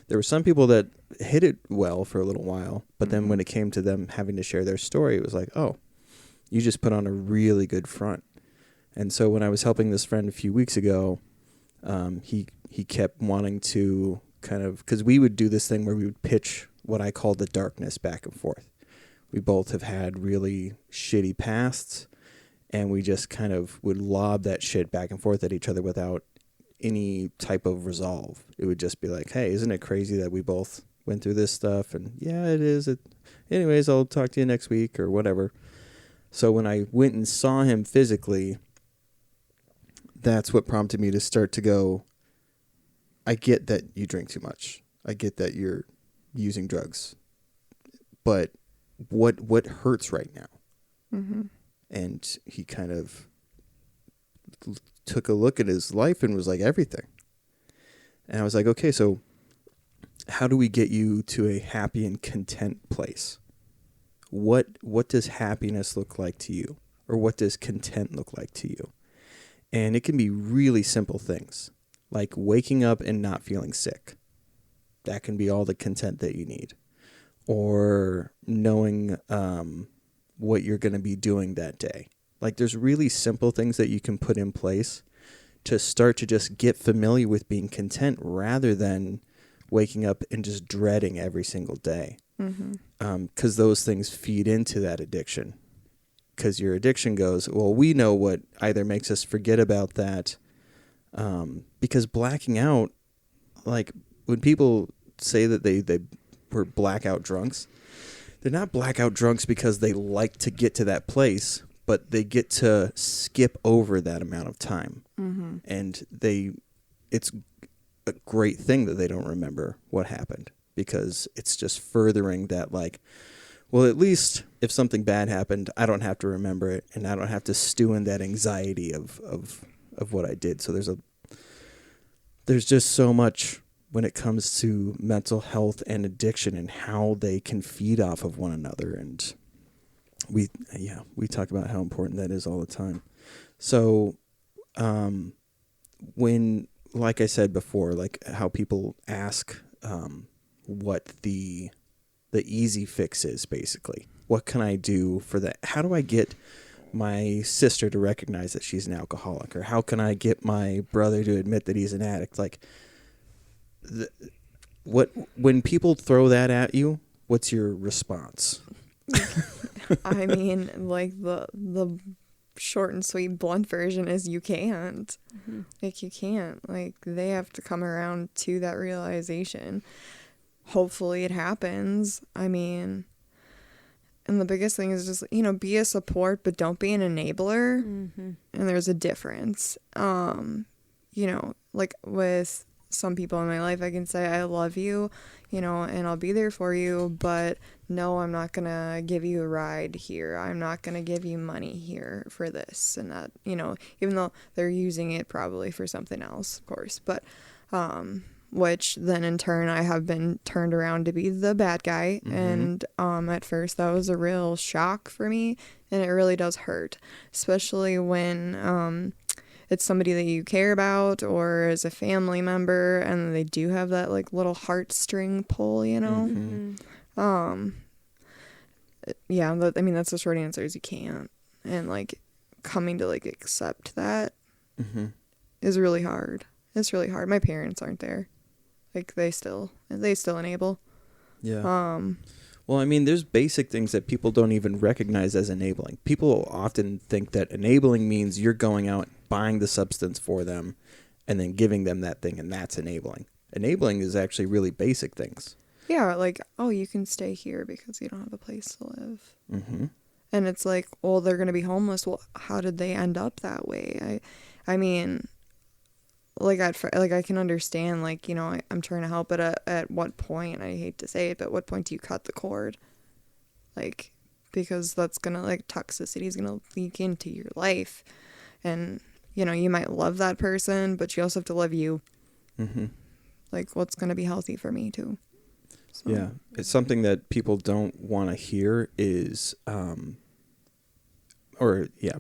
There were some people that hit it well for a little while, but then when it came to them having to share their story, it was like, oh, you just put on a really good front. And so when I was helping this friend a few weeks ago, he kept wanting to kind of, because we would do this thing where we would pitch what I call the darkness back and forth. We both have had really shitty pasts, and we just kind of would lob that shit back and forth at each other without any type of resolve. It would just be like, hey, isn't it crazy that we both went through this stuff? And yeah, it is. Anyways, I'll talk to you next week or whatever. So when I went and saw him physically, that's what prompted me to start to go, I get that you drink too much. I get that you're using drugs. But what hurts right now? Mm-hmm. And he kind of took a look at his life and was like, everything. And I was like, okay, so how do we get you to a happy and content place? What does happiness look like to you? Or what does content look like to you? And it can be really simple things, like waking up and not feeling sick. That can be all the content that you need. Or knowing what you're going to be doing that day. Like, there's really simple things that you can put in place to start to just get familiar with being content rather than waking up and just dreading every single day. Mm-hmm. 'Cause those things feed into that addiction. Because your addiction goes, well, we know what either makes us forget about that. Because blacking out, like when people say that they were blackout drunks, they're not blackout drunks because they like to get to that place, but they get to skip over that amount of time. Mm-hmm. And it's a great thing that they don't remember what happened, because it's just furthering that, like, well, at least if something bad happened, I don't have to remember it, and I don't have to stew in that anxiety of what I did. So there's just so much when it comes to mental health and addiction and how they can feed off of one another. And we talk about how important that is all the time. So when, like I said before, like how people ask what the easy fix is, basically. What can I do for that? How do I get my sister to recognize that she's an alcoholic? Or how can I get my brother to admit that he's an addict? Like, when people throw that at you, what's your response? I mean, like the short and sweet blunt version is you can't. Mm-hmm. Like, you can't. Like, they have to come around to that realization. Hopefully it happens. I mean, and the biggest thing is just, be a support, but don't be an enabler. Mm-hmm. And there's a difference. Like with some people in my life, I can say, I love you, and I'll be there for you, but no, I'm not going to give you a ride here. I'm not going to give you money here for this and that, even though they're using it probably for something else, of course. But, which then in turn I have been turned around to be the bad guy. Mm-hmm. And at first that was a real shock for me, and it really does hurt, especially when it's somebody that you care about or as a family member, and they do have that like little heartstring pull, Mm-hmm. Yeah, that's the short answer, is you can't. And like coming to like accept that Mm-hmm. is really hard. It's really hard. My parents aren't there. Like, they still enable. Yeah. Well, I mean, there's basic things that people don't even recognize as enabling. People often think that enabling means you're going out, buying the substance for them, and then giving them that thing, and that's enabling. Enabling is actually really basic things. Yeah, like, oh, you can stay here because you don't have a place to live. Mm-hmm. And it's like, well, they're going to be homeless. Well, how did they end up that way? I mean, like, I can understand, like, I'm trying to help, but at what point, I hate to say it, but at what point do you cut the cord? Like, because that's going to, like, toxicity is going to leak into your life. And, you might love that person, but you also have to love you. Mm-hmm. Like, what's going to be healthy for me, too. So. Yeah. It's something that people don't want to hear is,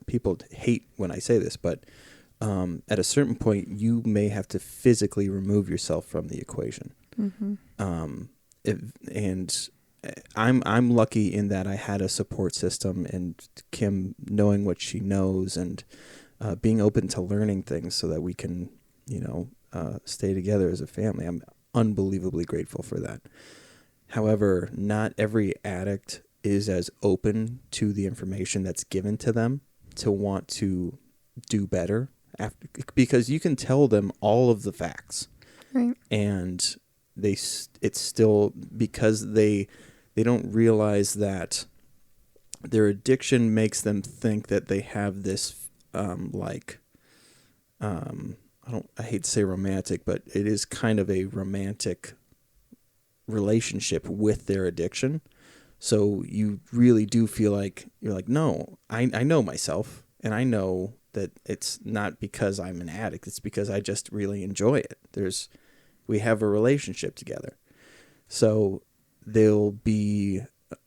people hate when I say this, but at a certain point, you may have to physically remove yourself from the equation. Mm-hmm. And I'm lucky in that I had a support system, and Kim knowing what she knows, and being open to learning things so that we can, stay together as a family. I'm unbelievably grateful for that. However, not every addict is as open to the information that's given to them to want to do better. Because you can tell them all of the facts, right, and it's still, because they don't realize that their addiction makes them think that they have this I hate to say romantic, but it is kind of a romantic relationship with their addiction. So you really do feel like you're like, no, I know myself, and I know that it's not because I'm an addict. It's because I just really enjoy it. We have a relationship together. So they'll be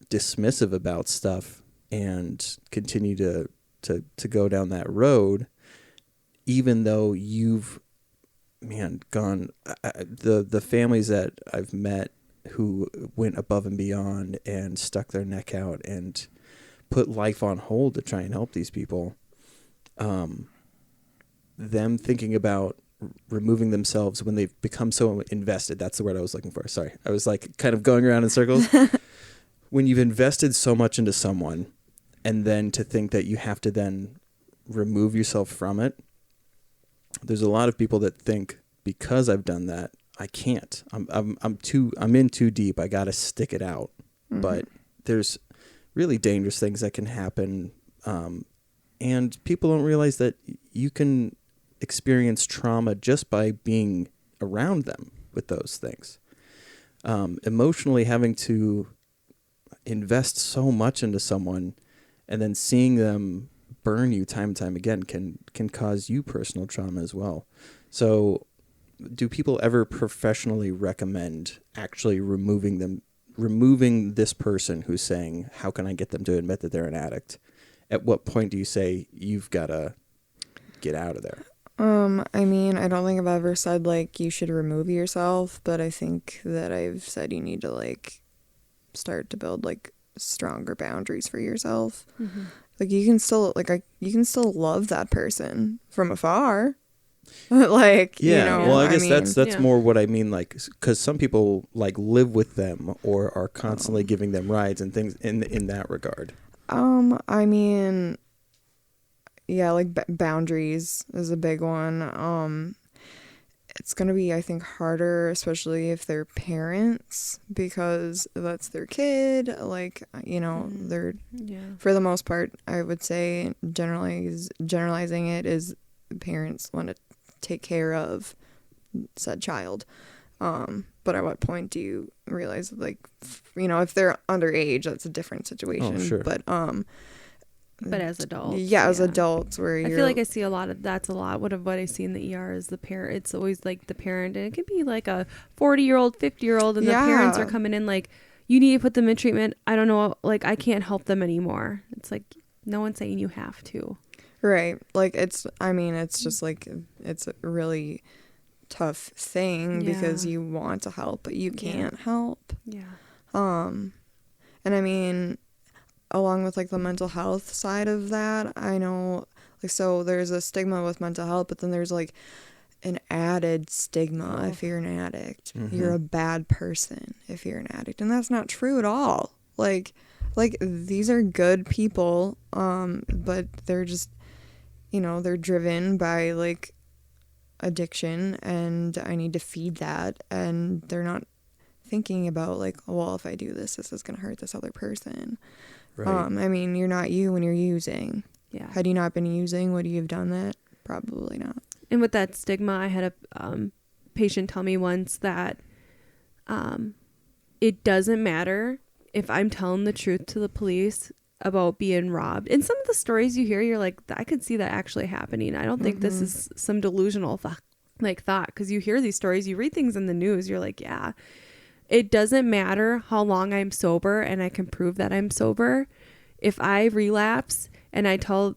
dismissive about stuff and continue to go down that road, even though you've, gone, the families that I've met who went above and beyond and stuck their neck out and put life on hold to try and help these people, them thinking about removing themselves when they've become so invested. That's the word I was looking for. Sorry. I was like kind of going around in circles. When you've invested so much into someone, and then to think that you have to then remove yourself from it. There's a lot of people that think, because I've done that, I can't. I'm in too deep. I got to stick it out. Mm-hmm. But there's really dangerous things that can happen. And people don't realize that you can experience trauma just by being around them with those things. Emotionally having to invest so much into someone and then seeing them burn you time and time again can cause you personal trauma as well. So do people ever professionally recommend actually removing this person who's saying, how can I get them to admit that they're an addict? At what point do you say you've got to get out of there? I don't think I've ever said, like, you should remove yourself, but I think that I've said you need to, like, start to build, like, stronger boundaries for yourself. Mm-hmm. Like, you can still love that person from afar. Like, yeah, you know, well, I guess that's yeah. more what I mean, like, because some people, like, live with them or are constantly giving them rides and things in that regard. Yeah, like boundaries is a big one. It's going to be, I think, harder, especially if they're parents, because that's their kid. Like, you know, they're, for the most part, I would say generalizing it is parents want to take care of said child. But at what point do you realize, like, you know, if they're underage, that's a different situation. Oh, sure. But as adults. Yeah, as adults, where I feel like I see a lot of what I see in the ER is the parent. It's always like the parent, and it could be like a 40-year-old, 50-year-old, and the parents are coming in like, you need to put them in treatment. I don't know, like, I can't help them anymore. It's like, no one's saying you have to. Right. Like, it's just like, it's a really tough thing because you want to help, but you can't help. Yeah. And I mean, along with, like, the mental health side of that, I know, like, so there's a stigma with mental health, but then there's, like, an added stigma if you're an addict. Mm-hmm. You're a bad person if you're an addict. And that's not true at all. Like these are good people, but they're just, you know, they're driven by, like, addiction, and I need to feed that, and they're not thinking about, like, well, if I do this is going to hurt this other person. Right. I mean, you're not you when you're using. Yeah. Had you not been using, would you have done that? Probably not. And with that stigma, I had a patient tell me once that it doesn't matter if I'm telling the truth to the police about being robbed. And some of the stories you hear, you're like, I could see that actually happening. I don't think this is some delusional thought, because you hear these stories, you read things in the news, you're like, yeah. It doesn't matter how long I'm sober and I can prove that I'm sober. If I relapse and I tell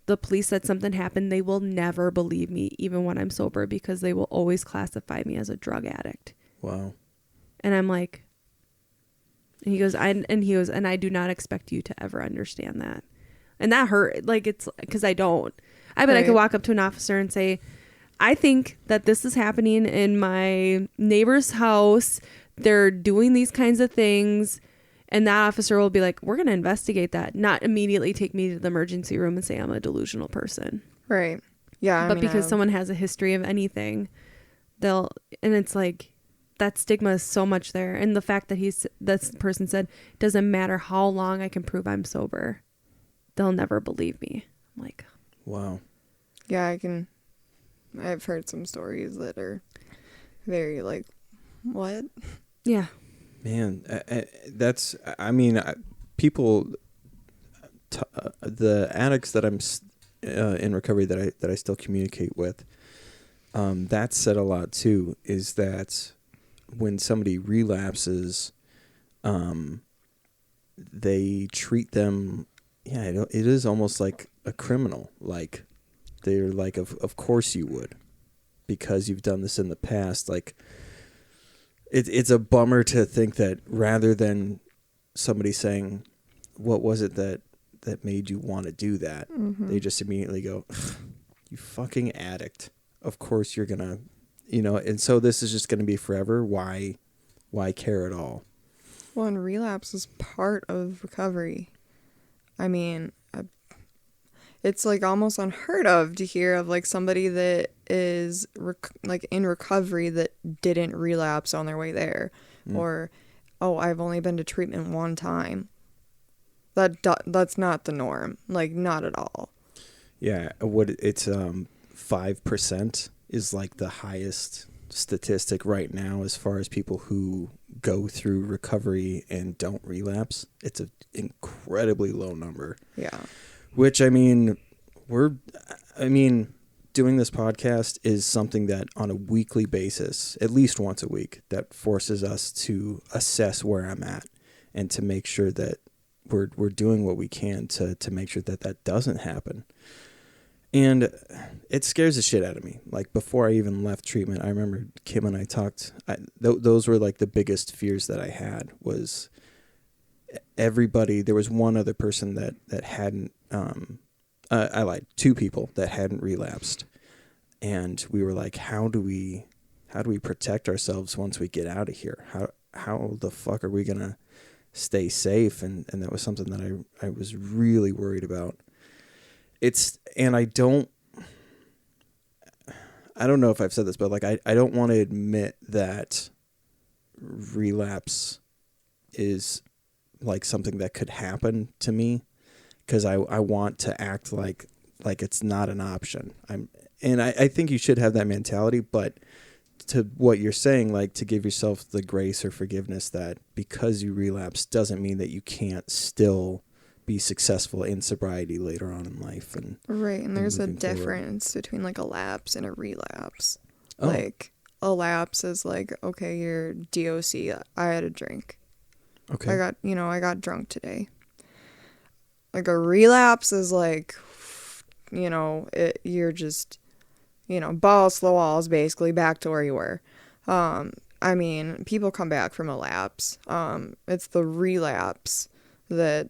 the police that something happened, they will never believe me, even when I'm sober, because they will always classify me as a drug addict. Wow. And I'm like, and he goes, and I do not expect you to ever understand that. And that hurt. Like, it's because I don't. I bet I could walk up to an officer and say, I think that this is happening in my neighbor's house. They're doing these kinds of things, and that officer will be like, we're going to investigate that, not immediately take me to the emergency room and say I'm a delusional person. Right. Yeah. But because someone has a history of anything, and it's like, that stigma is so much there. And the fact that this person said, doesn't matter how long I can prove I'm sober, they'll never believe me. I'm like, wow. Yeah, I can I've heard some stories that are very like, what? Yeah. Man, that's, I mean, people, the addicts that I'm in recovery that I still communicate with, that said a lot too, is that when somebody relapses, they treat them, it is almost like a criminal. Like, they're like, of course you would, because you've done this in the past. Like, it's a bummer to think that rather than somebody saying, what was it that made you want to do that? Mm-hmm. They just immediately go, you fucking addict. Of course you're going to, and so this is just going to be forever. Why care at all? Well, and relapse is part of recovery. I mean, it's like almost unheard of to hear of like somebody that is like in recovery that didn't relapse on their way there, or, oh, I've only been to treatment one time. That's not the norm. Like, not at all. Yeah, it's 5% is like the highest statistic right now as far as people who go through recovery and don't relapse. It's an incredibly low number. Yeah. Which, I mean, doing this podcast is something that on a weekly basis, at least once a week, that forces us to assess where I'm at and to make sure that we're doing what we can to make sure that doesn't happen. And it scares the shit out of me. Like, before I even left treatment, I remember Kim and I talked. Those were like the biggest fears that I had. Was everybody? There was one other person that hadn't. I lied. 2 people that hadn't relapsed, and we were like, how do we protect ourselves once we get out of here? How the fuck are we gonna stay safe? And that was something that I was really worried about. And I don't know if I've said this, but like, I don't want to admit that relapse is like something that could happen to me, because I want to act like it's not an option. I think you should have that mentality, but to what you're saying, like, to give yourself the grace or forgiveness that because you relapse doesn't mean that you can't still be successful in sobriety later on in life. And And there's a moving difference between like a lapse and a relapse. Oh. Like, a lapse is like, okay, you're DOC. I had a drink. Okay. I got drunk today. Like, a relapse is like, you're just, balls to the walls, basically back to where you were. I mean, people come back from a lapse. It's the relapse that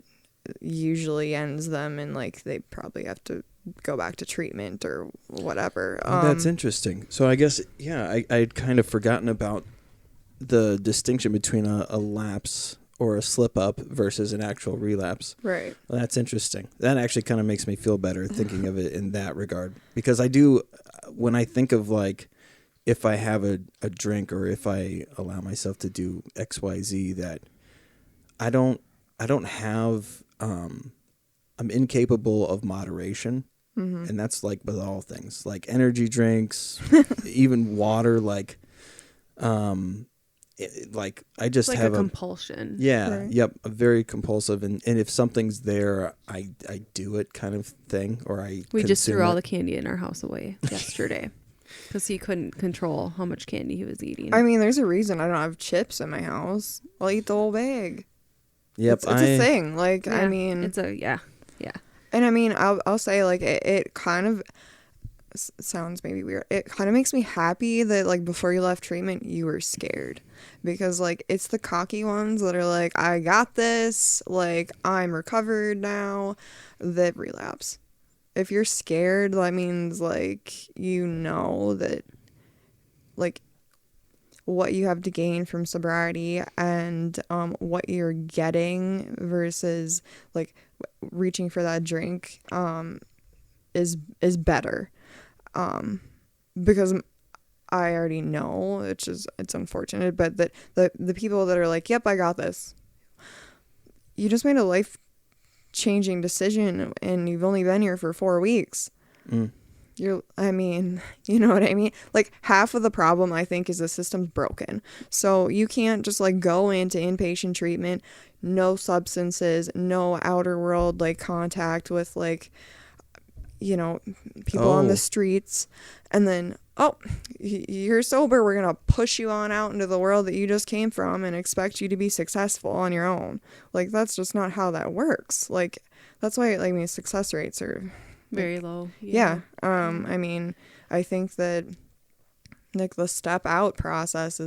usually ends them in like, they probably have to go back to treatment or whatever. That's interesting. So I guess, I'd kind of forgotten about the distinction between a lapse or a slip up versus an actual relapse. Right. Well, that's interesting. That actually kind of makes me feel better thinking of it in that regard, because I do, when I think of like, if I have a drink or if I allow myself to do XYZ, that I don't have, I'm incapable of moderation. Mm-hmm. And that's like with all things, like energy drinks, even water, like I just like have a compulsion. Yeah. Right. Yep. A very compulsive. And if something's there, I do it kind of thing, or We just threw all the candy in our house away yesterday because he couldn't control how much candy he was eating. I mean, there's a reason I don't have chips in my house. I'll eat the whole bag. Yep. It's a thing. Like, Yeah, I mean, it's a, yeah. And I mean, I'll say like it kind of sounds maybe weird. It kind of makes me happy that like before you left treatment, you were scared, because like it's the cocky ones that are like, I got this, like I'm recovered now, that relapse. If you're scared, that means like, that like what you have to gain from sobriety and what you're getting versus like reaching for that drink is better, because I already know, it's unfortunate, but that the people that are like, yep, I got this, you just made a life changing decision and you've only been here for 4 weeks. I mean, you know what I mean? Like, half of the problem, I think, is the system's broken. So you can't just, like, go into inpatient treatment, no substances, no outer world, like, contact with, like, you know, people on the streets, and then, you're sober, we're gonna push you on out into the world that you just came from and expect you to be successful on your own. Like, that's just not how that works. Like, that's why, like, I mean, success rates are very low. Yeah. I mean, I think that, like, the step out process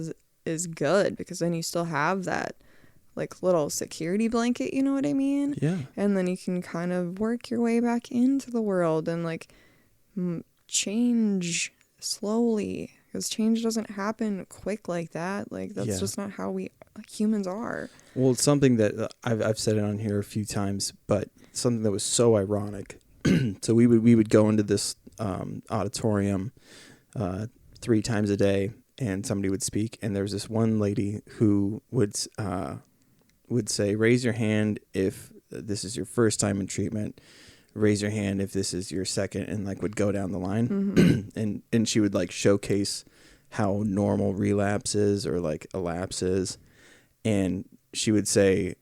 is good, because then you still have that, like, little security blanket, you know what I mean? Yeah. And then you can kind of work your way back into the world and, like, change slowly, because change doesn't happen quick like that. Like, that's just not how we humans are. Well, it's something that I've said it on here a few times, but something that was so ironic. So we would go into this auditorium 3 times a day, and somebody would speak, and there was this one lady who would say, raise your hand if this is your first time in treatment, raise your hand if this is your second, and, like, would go down the line. Mm-hmm. and she would, like, showcase how normal relapse is, or, like, a lapse is, and she would say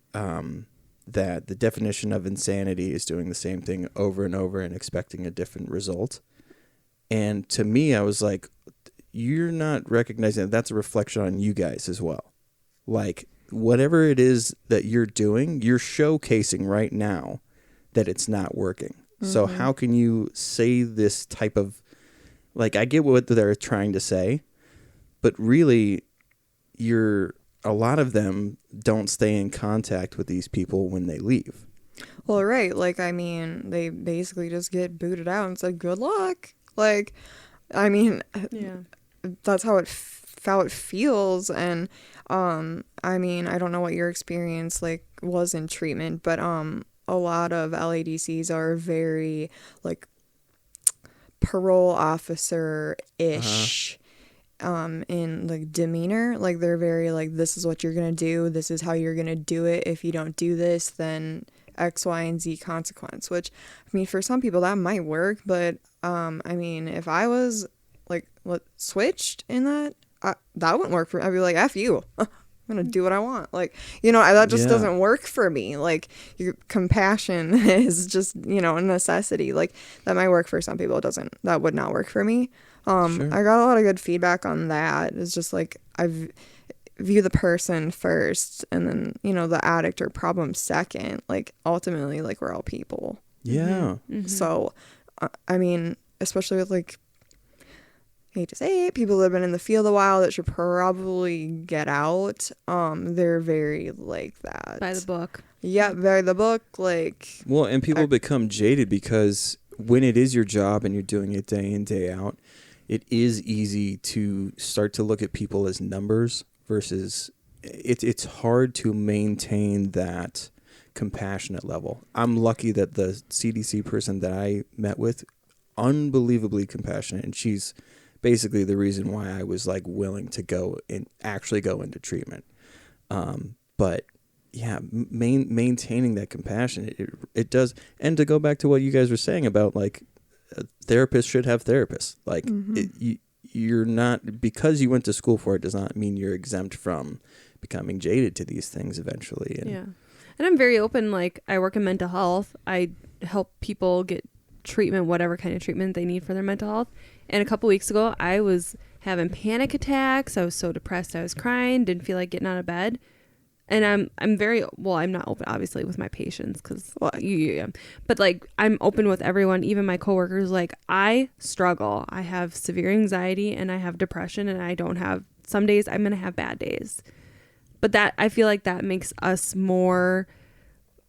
that the definition of insanity is doing the same thing over and over and expecting a different result. And to me, I was like, you're not recognizing that that's a reflection on you guys as well. Like, whatever it is that you're doing, you're showcasing right now that it's not working. Mm-hmm. So how can you say this type of, like, I get what they're trying to say, but really a lot of them don't stay in contact with these people when they leave. Well, right. Like, I mean, they basically just get booted out and said, good luck. Like, I mean, that's how it feels. And, I mean, I don't know what your experience, like, was in treatment, but, a lot of LADCs are very, like, parole officer-ish. In, like, demeanor. Like, they're very, like, this is what you're gonna do, this is how you're gonna do it, if you don't do this, then X, Y, and Z consequence. Which, I mean, for some people that might work, but I mean, if I was, like, switched in that wouldn't work for me. I'd be like, F you, I'm gonna do what I want. Like, you know, that just doesn't work for me. Like, your compassion is just, you know, a necessity. Like, that might work for some people. That would not work for me. Sure. I got a lot of good feedback on that. It's just, like, I view the person first, and then, you know, the addict or problem second. Like, ultimately, like, we're all people. Yeah. Mm-hmm. So, I mean, especially with, like, I hate to say it, people that have been in the field a while that should probably get out, they're very like that. By the book. Yeah, by the book, like. Well, and people become jaded, because when it is your job and you're doing it day in, day out, it is easy to start to look at people as numbers versus it's hard to maintain that compassionate level. I'm lucky that the CDC person that I met with, unbelievably compassionate, and she's basically the reason why I was, like, willing to go and actually go into treatment. But yeah, maintaining that compassion, it does. And to go back to what you guys were saying about, like, therapists should have therapists. Like, you're not, because you went to school for it does not mean you're exempt from becoming jaded to these things eventually. And And I'm very open. Like, I work in mental health. I help people get treatment, whatever kind of treatment they need for their mental health. And a couple weeks ago, I was having panic attacks. I was so depressed. I was crying, didn't feel like getting out of bed. And I'm very, well, I'm not open, obviously, with my patients, because, well, but, like, I'm open with everyone, even my coworkers. Like, I struggle. I have severe anxiety, and I have depression, and I don't have, some days I'm going to have bad days. But that, I feel like that makes us more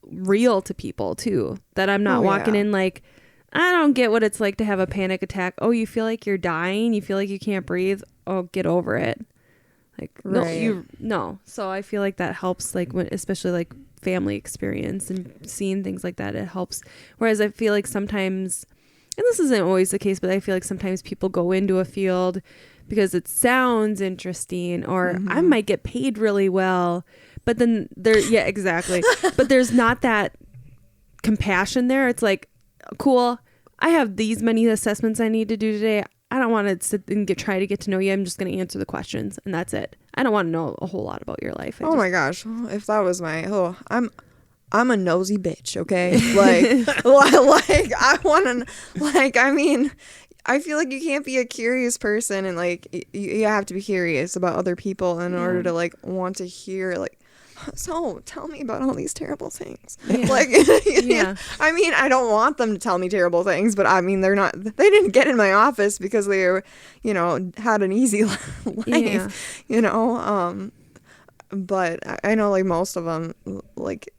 real to people, too. That I'm not walking in like, I don't get what it's like to have a panic attack. Oh, you feel like you're dying? You feel like you can't breathe? Oh, get over it. Like, right. No. So I feel like that helps, like, when, especially, like, family experience and seeing things like that, it helps. Whereas I feel like sometimes, and this isn't always the case, but I feel like sometimes people go into a field because it sounds interesting, or I might get paid really well, but then exactly. But there's not that compassion there. It's like, cool, I have these many assessments I need to do today. I don't want to sit and try to get to know you. I'm just going to answer the questions and that's it. I don't want to know a whole lot about your life. My gosh. If that was I'm a nosy bitch, okay? Like, like I want to, like, I mean, I feel like you can't be a curious person and, like, you have to be curious about other people in order to, like, want to hear, like, so tell me about all these terrible things. Yeah. Like, I mean, I don't want them to tell me terrible things, but I mean, they didn't get in my office because they were, had an easy life, but I know, like, most of them, like,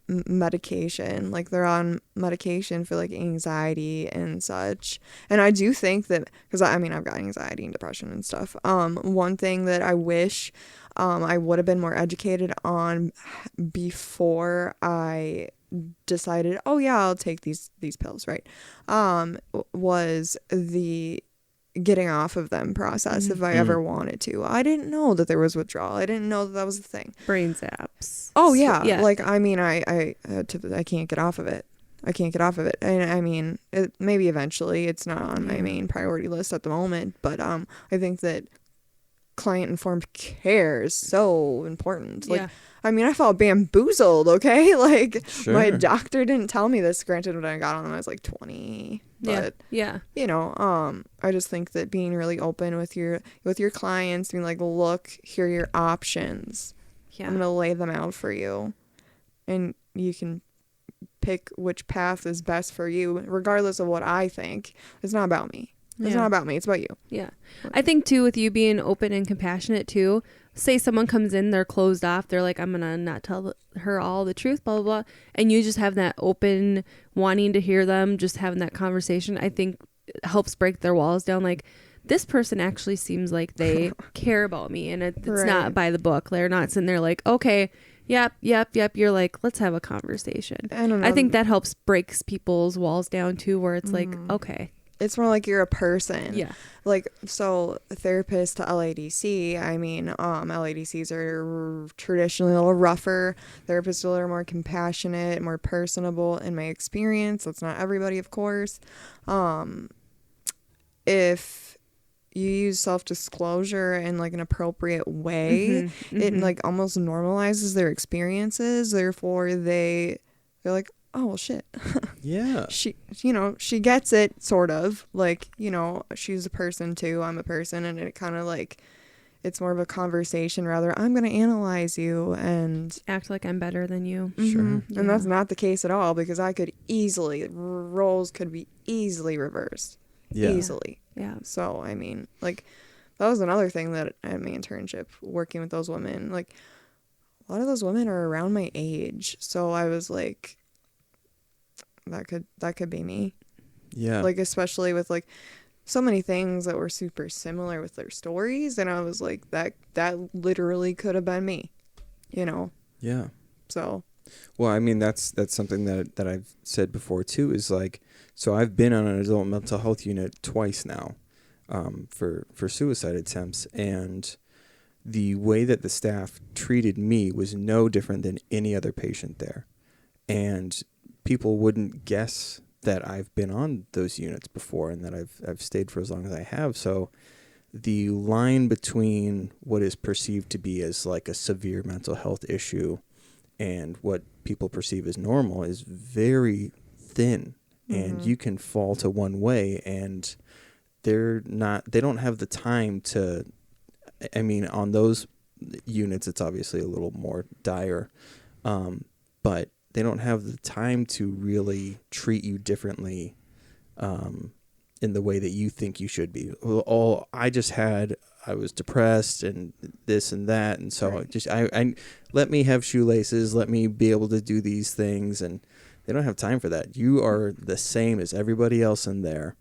medication, like they're on medication for like anxiety and such. And I do think that, because I mean I've got anxiety and depression and stuff, one thing that I wish I would have been more educated on before I decided, oh yeah, I'll take these pills, right, was the getting off of them process. If I ever wanted to, I didn't know that there was withdrawal. I didn't know that was the thing. Brain zaps. Oh yeah. Like, I mean, I can't get off of it. And I mean, maybe eventually. It's not on my main priority list at the moment, but I think that client informed care is so important. Like, I mean, I felt bamboozled, okay? Like, my doctor didn't tell me this. Granted, when I got on them, I was like 20. But, I just think that being really open with your clients, being like, look, here are your options. I'm going to lay them out for you. And you can pick which path is best for you, regardless of what I think. It's not about me. It's not about me. It's about you. Yeah. I think, too, with you being open and compassionate, too, say someone comes in, they're closed off. They're like, I'm going to not tell her all the truth, blah, blah, blah. And you just have that open, wanting to hear them, just having that conversation, I think helps break their walls down. Like, this person actually seems like they care about me. And it's not by the book. They're not sitting there like, okay, yep. You're like, let's have a conversation. I think that helps breaks people's walls down, too, where it's like, okay. It's more like you're a person. Yeah. Like, so therapist to LADC, I mean, LADCs are traditionally a little rougher. Therapists are a little more compassionate, more personable in my experience. That's not everybody, of course. If you use self-disclosure in like an appropriate way, it like almost normalizes their experiences. Therefore, they're like, oh, well, shit. Yeah. She gets it, sort of. Like, she's a person, too. I'm a person. And it kind of, like, it's more of a conversation, rather. I'm going to analyze you and act like I'm better than you. Sure. Yeah. And that's not the case at all, because roles could be easily reversed. Yeah. Easily. Yeah. So, I mean, like, that was another thing that at my internship, working with those women, like, a lot of those women are around my age. So I was like, that could be me. Yeah. Like, especially with like so many things that were super similar with their stories, and I was like, that literally could have been me, Yeah. So. Well, I mean, that's something that I've said before too, is like, so I've been on an adult mental health unit twice now, for suicide attempts, and the way that the staff treated me was no different than any other patient there. And people wouldn't guess that I've been on those units before and that I've stayed for as long as I have. So the line between what is perceived to be as like a severe mental health issue and what people perceive as normal is very thin. And you can fall to one way, and they don't have the time to, I mean, on those units, it's obviously a little more dire, but they don't have the time to really treat you differently in the way that you think you should be. Well, I was depressed and this and that, and so I let me have shoelaces, let me be able to do these things, and they don't have time for that. You are the same as everybody else in there,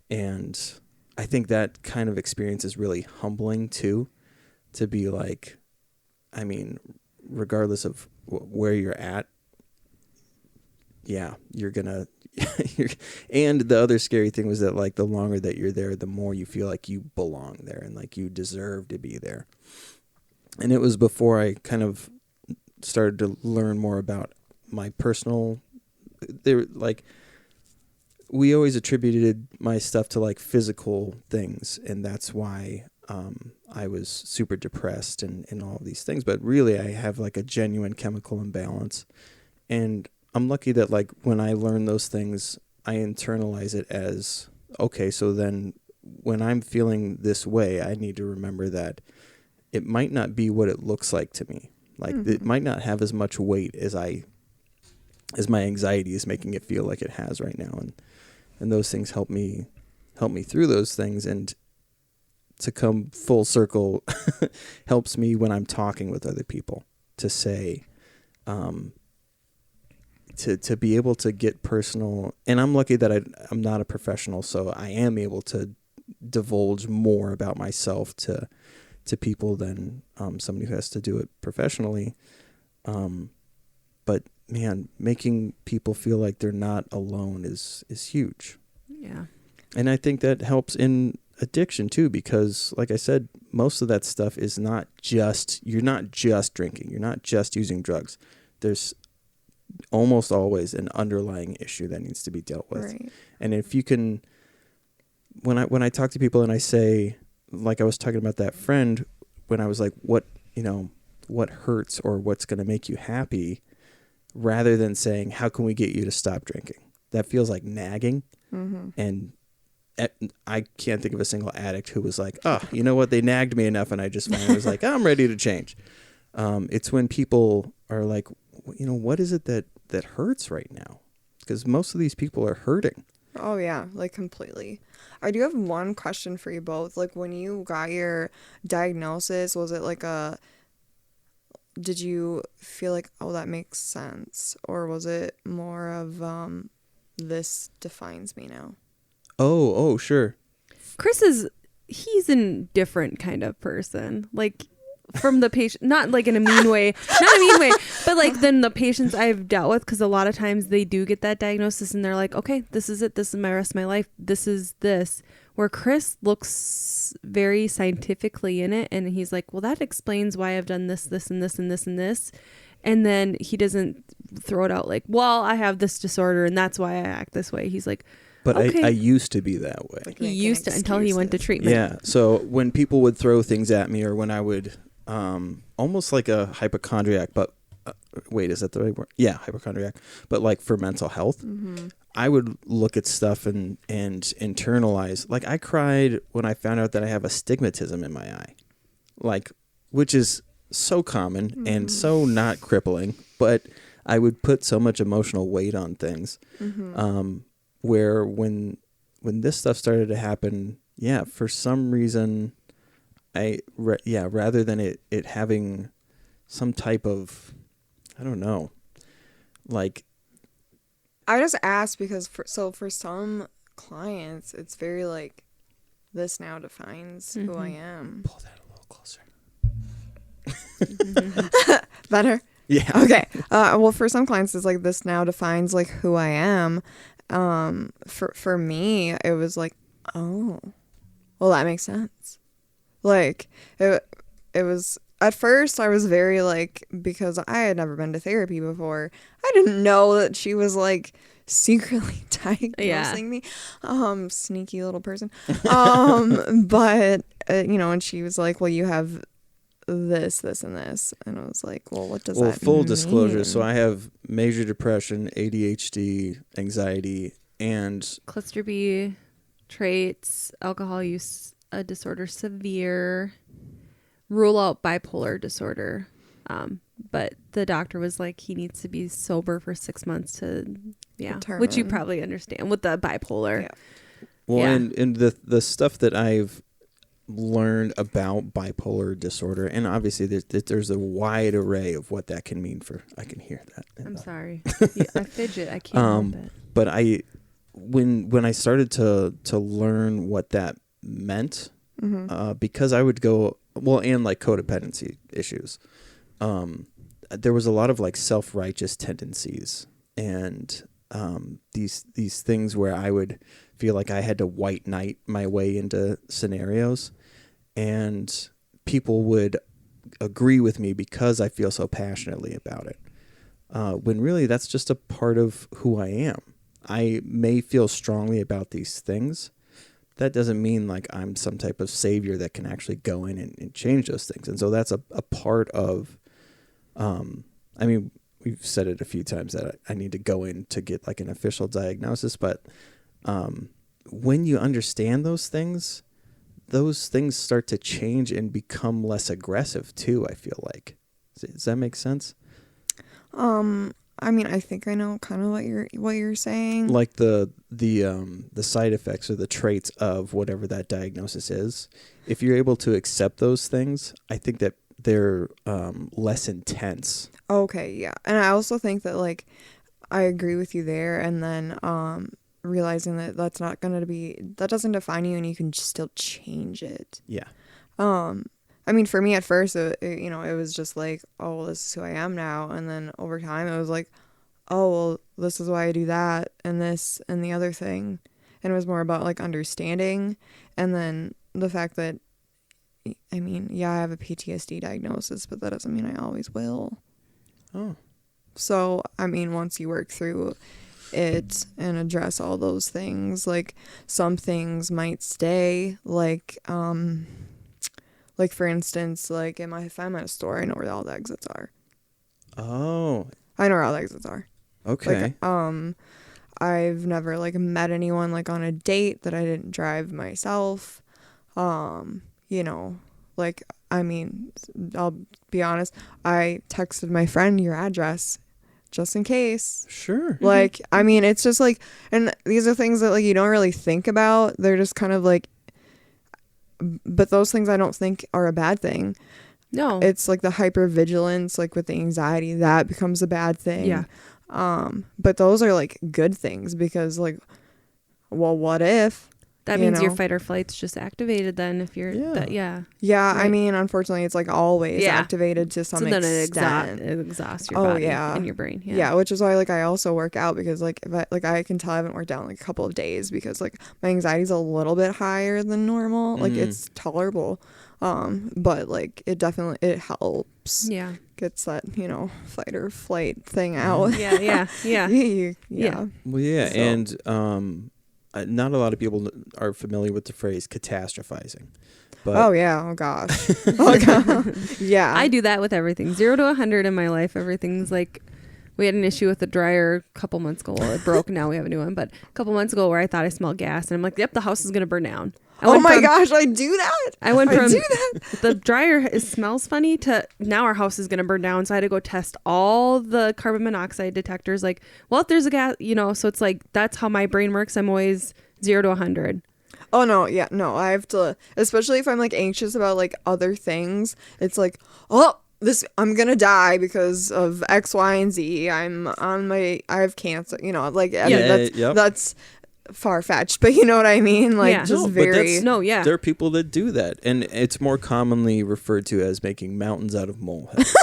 and I think that kind of experience is really humbling too, to be like, I mean, regardless of where you're at, yeah, you're gonna, and the other scary thing was that, like, the longer that you're there, the more you feel like you belong there and like you deserve to be there. And it was before I kind of started to learn more about my personal, like, we always attributed my stuff to like physical things, and that's why I was super depressed and all of these things. But really, I have like a genuine chemical imbalance, and I'm lucky that like when I learn those things, I internalize it as, okay, so then when I'm feeling this way, I need to remember that it might not be what it looks like to me. Like it might not have as much weight as my anxiety is making it feel like it has right now. And those things help me through those things. And to come full circle helps me when I'm talking with other people to say, to be able to get personal. And I'm lucky that I'm not a professional, so I am able to divulge more about myself to people than somebody who has to do it professionally. But man, making people feel like they're not alone is huge. Yeah. And I think that helps in addiction too, because like I said, most of that stuff is not just, you're not just drinking, you're not just using drugs. There's almost always an underlying issue that needs to be dealt with. Right. And if you can, when I talk to people and I say, like I was talking about that friend, when I was like, what hurts or what's going to make you happy, rather than saying, how can we get you to stop drinking? That feels like nagging. Mm-hmm. And I can't think of a single addict who was like, oh, you know what? They nagged me enough. And I just finally was like, oh, I'm ready to change. It's when people are like, what is it that hurts right now? Because most of these people are hurting. Oh, yeah, like completely. I do have one question for you both. Like, when you got your diagnosis, was it like did you feel like, oh, that makes sense? Or was it more of, this defines me now? Oh, sure. Chris he's a different kind of person. Like, from the patient, not like in a mean way, but like then the patients I've dealt with, because a lot of times they do get that diagnosis and they're like, okay, this is it, this is my rest of my life, this is this, where Chris looks very scientifically in it, and he's like, well, that explains why I've done this and this and this and this, and then he doesn't throw it out like, well, I have this disorder and that's why I act this way. He's like, but okay. I used to be that way. Like he used to, until he went to treatment. Yeah. So when people would throw things at me, or when I would, almost like a hypochondriac, but wait, is that the right word? Yeah, hypochondriac, but like for mental health, I would look at stuff and internalize. Like I cried when I found out that I have astigmatism in my eye, like, which is so common and so not crippling, but I would put so much emotional weight on things. Where when this stuff started to happen, for some reason, rather than it having some type of, I don't know, like. I just asked because for some clients, it's very like, this now defines who I am. Pull that a little closer. Better? Yeah. Okay. Well, for some clients, it's like, this now defines like who I am. For me, it was like, oh, well, that makes sense. Like it was, at first I was very like, because I had never been to therapy before, I didn't know that she was like secretly diagnosing me. Sneaky little person. But and she was like, well, you have this and this, and I was like, well, what does that mean? Well, full disclosure, so I have major depression, ADHD, anxiety, and Cluster B traits, alcohol use disorder, severe, rule out bipolar disorder, but the doctor was like, he needs to be sober for 6 months to Determine. Which you probably understand with the bipolar. Well, and the stuff that I've learned about bipolar disorder, and obviously there's a wide array of what that can mean for. I can hear that. I'm sorry. I fidget. I can't help it. But when I started to learn what that meant, because I would go, well, and like codependency issues, there was a lot of like self-righteous tendencies, and these things where I would feel like I had to white knight my way into scenarios, and people would agree with me because I feel so passionately about it. When really that's just a part of who I am. I may feel strongly about these things. That doesn't mean like I'm some type of savior that can actually go in and change those things. And so that's a part of, I mean, we've said it a few times that I need to go in to get like an official diagnosis, but when you understand those things start to change and become less aggressive too, I feel like. Does that make sense? I mean, I think I know kind of what you're saying. Like the side effects or the traits of whatever that diagnosis is. If you're able to accept those things, I think that they're less intense. Okay, yeah. And I also think that, like, I agree with you there. And then realizing that that's not going to be, that doesn't define you and you can still change it. Yeah. I mean, for me at first, it was just like, oh, well, this is who I am now. And then over time, it was like, oh, well, this is why I do that and this and the other thing. And it was more about like understanding. And then the fact that, I mean, yeah, I have a PTSD diagnosis, but that doesn't mean I always will. Oh. So, I mean, once you work through it and address all those things, like some things might stay, like for instance, like if I'm at a store, I know where all the exits are. Oh. I know where all the exits are. Okay. Like, I've never like met anyone like on a date that I didn't drive myself. Like, I mean, I'll be honest, I texted my friend your address just in case. Sure. Like, I mean, it's just like, and these are things that like you don't really think about. They're just kind of like, but those things I don't think are a bad thing. No. It's like the hypervigilance, like with the anxiety, that becomes a bad thing. Yeah. But those are like good things because like, well, what if? That means your fight or flight's just activated then if you're Yeah, right. I mean, unfortunately, it's like always activated to some extent. Then it exhausts your body and your brain. Yeah, which is why like I also work out because like if I can tell I haven't worked out in like a couple of days because like my anxiety's a little bit higher than normal. Like it's tolerable. But like it helps. Yeah. Gets that, fight or flight thing out. Yeah. Well, yeah, So. and not a lot of people are familiar with the phrase catastrophizing. But Oh yeah, oh gosh. Oh god. Yeah. I do that with everything. 0 to 100 in my life. Everything's like, we had an issue with the dryer a couple months ago. Well, it broke. Now we have a new one. But a couple months ago where I thought I smelled gas. And I'm like, yep, the house is going to burn down. Oh my gosh, I do that. I went from the dryer smells funny to now our house is going to burn down. So I had to go test all the carbon monoxide detectors. Like, well, if there's a gas, so it's like, that's how my brain works. I'm always 0 to 100. Oh no, yeah, no, I have to, especially if I'm like anxious about like other things. It's like, oh, I'm gonna die because of X, Y, and Z. I have cancer. That's far-fetched, but you know what I mean, like there are people that do that, and it's more commonly referred to as making mountains out of molehills.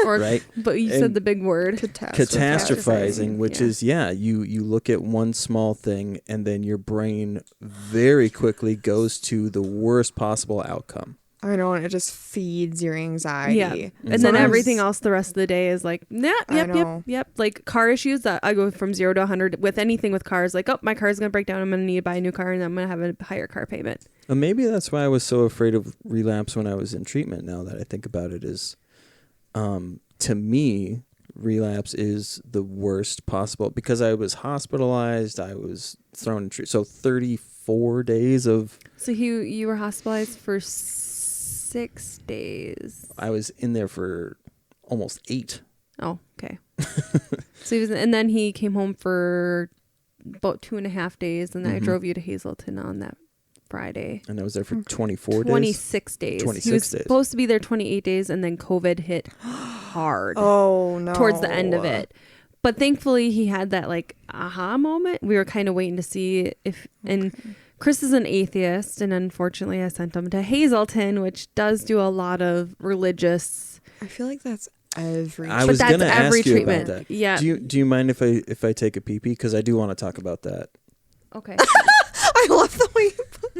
Right, but you said the big word catastrophizing, which is you look at one small thing and then your brain very quickly goes to the worst possible outcome. I know, and it just feeds your anxiety. Yeah. And then everything else the rest of the day is like, yep. Like car issues that I go from 0 to 100 with anything with cars. Like, oh, my car's going to break down. I'm going to need to buy a new car and I'm going to have a higher car payment. Well, maybe that's why I was so afraid of relapse when I was in treatment. Now that I think about it, is to me, relapse is the worst possible because I was hospitalized. I was thrown in treatment. So 34 days of. So you were hospitalized for 6 days. I was in there for almost 8. Oh, okay. So and then he came home for about 2.5 days, and then I drove you to Hazleton on that Friday. And I was there for 24 days? 26 days. 26 he was days. Supposed to be there 28 days, and then COVID hit hard. Oh, no. Towards the end of it. But thankfully, he had that, like, aha moment. We were kind of waiting to see if... and Chris is an atheist, and unfortunately, I sent him to Hazleton, which does do a lot of religious... I feel like that's every... I was going to ask you about that. Yeah. Do you mind if I take a pee-pee? Because I do want to talk about that. Okay. I love the way you put